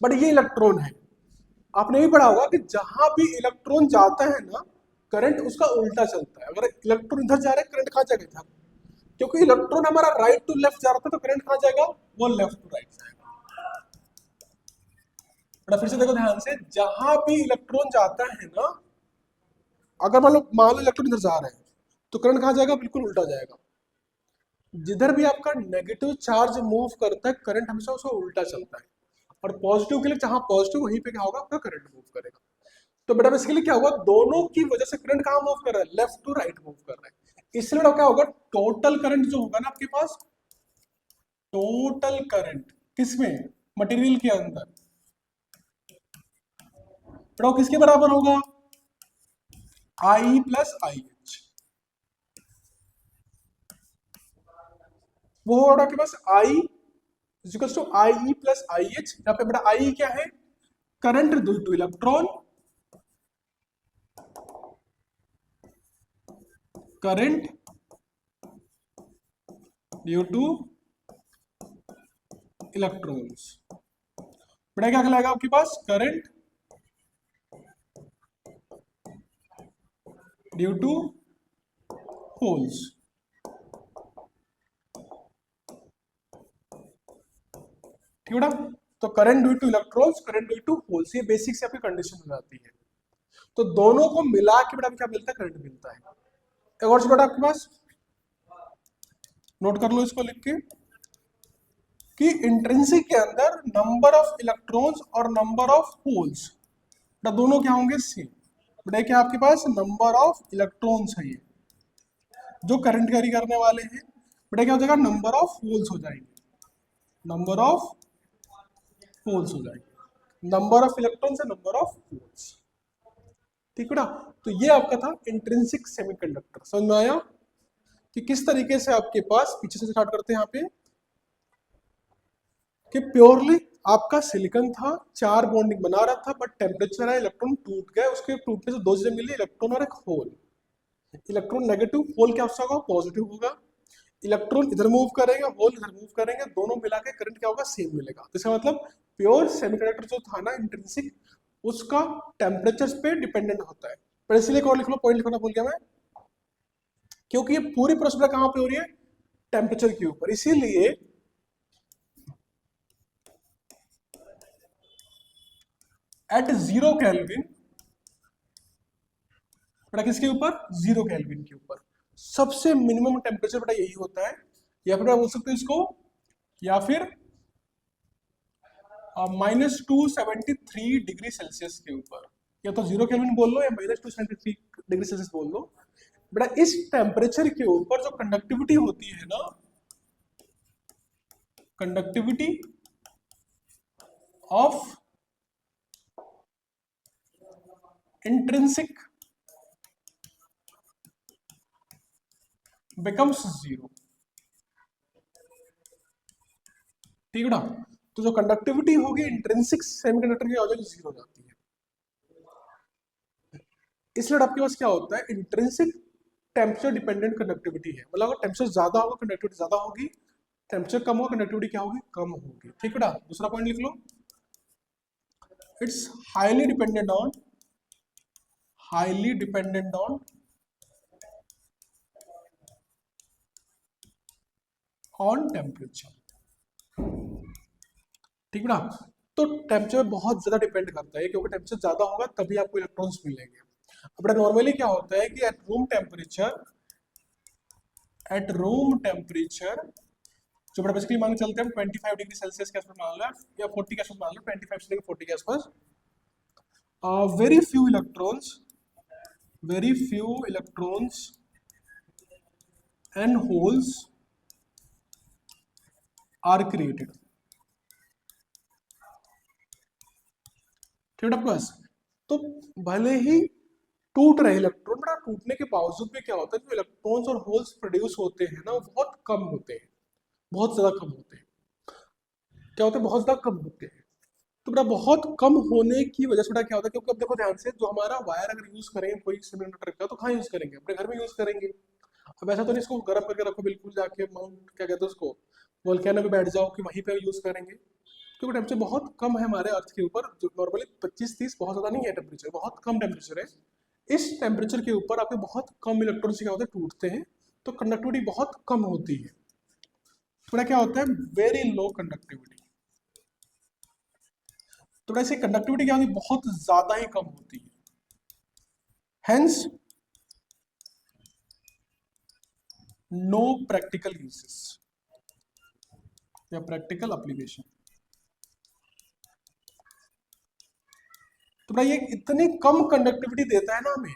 बट ये इलेक्ट्रॉन है, आपने भी पढ़ा होगा कि जहां भी इलेक्ट्रॉन जाता है ना, करंट उसका उल्टा चलता है। अगर इलेक्ट्रॉन इधर जा रहा है, करंट कहाँ जाएगा, इधर। क्योंकि इलेक्ट्रॉन हमारा राइट टू लेफ्ट जा रहा था, तो करंट कहाँ जाएगा, वो लेफ्ट टू राइट जाएगा। बड़ा फिर से देखो ध्यान से, जहां भी इलेक्ट्रॉन जाता है ना, अगर मान लो इलेक्ट्रॉन इधर जा रहा है, तो करंट कहाँ जाएगा, बिल्कुल उल्टा जाएगा। जिधर भी आपका नेगेटिव चार्ज मूव करता है, करंट हमेशा उसका उल्टा चलता है। और पॉजिटिव के लिए जहां पॉजिटिव, वहीं पे क्या होगा, आपका करंट मूव करेगा। तो बेटा बेसिकली क्या हुआ, दोनों की वजह से करंट कहां मूव कर रहा है, लेफ्ट टू राइट मूव कर रहा है। इसलिए बेटा क्या होगा, टोटल करंट जो होगा ना आपके पास, टोटल करंट किसमें, मटेरियल के अंदर, बेटा वो किसके बराबर होगा, आई प्लस आई एच। वो होगा आपके पास I equals to I E plus I H. यहाँ पे बेटा आई क्या है, current due to electron, current due to electrons. बेटा क्या कहलाएगा आपके पास, करंट ड्यू टू होल्स। ठीक है बेटा, तो current due to electrons, current due to holes, ये बेसिक से आपकी कंडीशन हो जाती है। तो दोनों को मिला के बेटा क्या मिलता है, करंट मिलता है। एक और बेटा आपके पास, नोट कर लो इसको लिख के, कि इंट्रिंसिक के अंदर नंबर ऑफ इलेक्ट्रॉन्स और नंबर ऑफ होल्स, बेटा दोनों क्या होंगे, सेम। बेटा क्या आपके पास नंबर ऑफ इलेक्ट्रॉन्स है, ये जो करंट कैरी करने वाले हैं। बेटा क्या हो जाएगा, नंबर ऑफ होल्स हो जाएंगे, नंबर ऑफ होल्स हो जाएंगे, नंबर ऑफ इलेक्ट्रॉन्स है, नंबर ऑफ होल्स। ठीक है ना, तो ये आपका था इंट्रिंसिक सेमीकंडक्टर। समझ में आया कि किस तरीके से आपके पास, पीछे से स्टार्ट करते हैं यहाँ पे, कि प्योरली आपका सिलिकॉन था, चार बॉन्डिंग बना रहा था, बट टेम्परेचर है, इलेक्ट्रॉन टूट गए, उसके टूटने से दो चीजें मिली, इलेक्ट्रॉन और एक होल। इलेक्ट्रॉन नेगेटिव, होल क्या होगा, पॉजिटिव होगा। इलेक्ट्रॉन इधर मूव करेगा, होल इधर मूव करेंगे, दोनों मिला के करंट क्या होगा, सेम मिलेगा। तो इसका मतलब प्योर सेमीकंडक्टर जो था ना इंट्रिंसिक, उसका टेम्परेचर पे डिपेंडेंट होता है। पर इसलिए एक और लिख लो, पॉइंट लिखना भूल गया मैं, क्योंकि ये पूरी प्रोसेस कहां पे हो रही है, टेम्परेचर के ऊपर। इसीलिए एट 0 केल्विन, बेटा किसके ऊपर, 0 केल्विन के ऊपर सबसे मिनिमम टेम्परेचर बेटा यही होता है, या फिर बोल सकते हो इसको, या फिर -273 डिग्री सेल्सियस के ऊपर, या तो 0 केल्विन बोल लो या -273 डिग्री सेल्सियस बोल लो। बेटा इस टेम्परेचर के ऊपर जो कंडक्टिविटी होती है ना, कंडक्टिविटी ऑफ इंट्रिंसिक बिकम्स 0, ठीक है ना। तो जो कंडक्टिविटी होगी इंट्रिंसिक सेमीकंडक्टर की, हो जाएगी 0 हो जाती है। इसलिए आपके पास क्या होता है, इंट्रिंसिक टेम्परेचर डिपेंडेंट कंडक्टिविटी है, मतलब अगर टेम्परेचर ज्यादा होगा कंडक्टिविटी ज्यादा होगी, टेम्परेचर कम होगा कंडक्टिविटी क्या होगी, कम होगी, ठीक है ना। दूसरा पॉइंट लिख लो, it's highly dependent on on temperature, ठीक है ना। तो टेम्परेचर बहुत ज्यादा डिपेंड करता है, क्योंकि टेम्परेचर ज्यादा होगा तभी आपको इलेक्ट्रॉन्स मिलेंगे। अब नॉर्मली क्या होता है कि एट रूम टेम्परेचर जो बड़ा बेसिकली मान के चलते हैं 25 डिग्री सेल्सियस के आसपास मान लो, या 40 के आसपास मान लो, 25 से लेकर 40 के आसपास, very few electrons and holes are created, ठीक है आपके पास। तो भले ही टूट रहे इलेक्ट्रॉन, बड़ा टूटने के बावजूद भी क्या होता है, जो इलेक्ट्रॉन्स और होल्स प्रोड्यूस होते हैं ना, वो बहुत कम होते हैं, बहुत ज्यादा कम होते हैं। क्या होता है, बहुत ज्यादा कम होते हैं। तो बेटा बहुत कम होने की वजह से बेटा क्या होता है, क्योंकि अब देखो ध्यान से, जो हमारा वायर अगर यूज करें कोई सेमीकंडक्टर का, तो कहाँ यूज करेंगे, अपने घर में यूज करेंगे। अब ऐसा तो नहीं इसको गर्म करके रखो बिल्कुल, जाके माउंट क्या कहते हैं उसको, वोल्केनो पे बैठ जाओ कि वहीं पे यूज करेंगे, क्योंकि टेम्परेचर बहुत कम है हमारे अर्थ के ऊपर, जो नॉर्मली 25-30 बहुत ज्यादा नहीं है टेम्परेचर, बहुत कम टेम्परेचर है। इस टेम्परेचर के ऊपर आपके बहुत कम इलेक्ट्रॉन्स क्या होते हैं, टूटते हैं, तो कंडक्टिविटी बहुत कम होती है। थोड़ा क्या होता है, वेरी लो कंडक्टिविटी। तो ऐसे कंडक्टिविटी क्या होती है, बहुत ज्यादा ही कम होती है, हेंस नो प्रैक्टिकल यूजेस या प्रैक्टिकल एप्लीकेशन। तो भाई ये इतनी कम कंडक्टिविटी देता है ना हमें,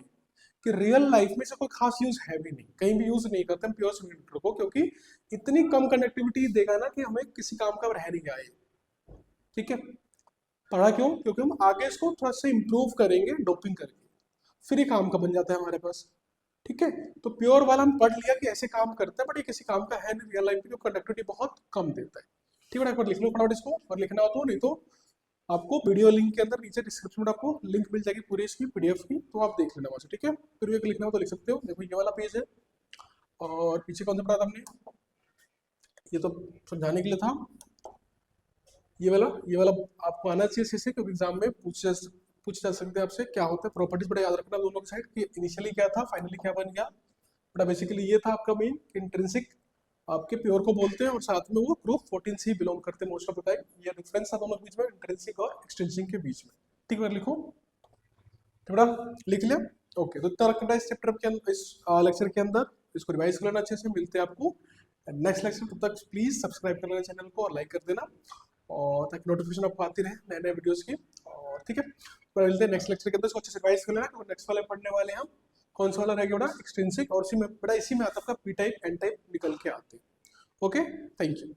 कि रियल लाइफ में से कोई खास यूज है भी नहीं, कहीं भी यूज नहीं करते हम प्योर सेमीकंडक्टर को, क्योंकि इतनी कम कंडक्टिविटी देगा ना कि हमें किसी काम का रह नहीं आए, ठीक है। पढ़ा क्यों, क्योंकि हम आगे इसको थोड़ा सा इंप्रूव करेंगे डोपिंग करके, फिर ये काम का बन जाता है हमारे पास, ठीक है। तो प्योर वाला हम पढ़ लिया कि ऐसे काम करता है, बट ये किसी काम का है नहीं रियल लाइफ में, कंडक्टिविटी बहुत कम देता है, ठीक है। एक बार लिख लो फटाफट इसको, और लिखना हो तो, नहीं तो आपको वीडियो लिंक के अंदर नीचे डिस्क्रिप्शन में आपको लिंक मिल जाएगी पूरी इसकी पीडीएफ की, तो आप देख लेना वहाँ से, ठीक है। फिर भी लिखना हो तो लिख सकते हो। देखो ये वाला पेज है, और पीछे कौन सा पढ़ा था हमने, ये तो समझाने के लिए था। ये वाला आपको आना चाहिए शीशे, क्योंकि एग्जाम में पूछ जा सकते हैं आपसे क्या होता है प्रॉपर्टीज, बड़ा याद रखना दोनों की साइड, कि इनिशियली क्या था फाइनली क्या बन गया। बड़ा बेसिकली ये था आपका मेन, इंट्रिंसिक आपके प्योर को बोलते हैं, और साथ में वो ग्रुप 14 से ही बिलोंग करते हैं मोस्ट ऑफ द टाइम। ये डिफरेंस था दोनों के बीच में, इंट्रिंसिक और एक्सट्रिंसिक के बीच में, ठीक है। लिखो थोड़ा, लिख लिया, ओके। तो इतना रखना है इस चैप्टर के अंदर, इस लेक्चर के अंदर, इसको रिवाइज कर लेना अच्छे से। मिलते हैं आपको नेक्स्ट लेक्चर, तब तक प्लीज सब्सक्राइब कर लेना चैनल को और लाइक कर देना, और ताकि नोटिफिकेशन आपको आती रहे नए नए वीडियोस की, और ठीक है। तो मिलते हैं नेक्स्ट लेक्चर के अंदर, इसको अच्छे से रिवाइज कर लेना, क्योंकि नेक्स्ट वाले पढ़ने वाले हैं हम, कौन सा वाला रहेगा बेटा, एक्सट्रिंसिक, और इसी में बेटा इसी में आता है आपका पी टाइप एन टाइप निकल के आते हैं। Okay, thank you.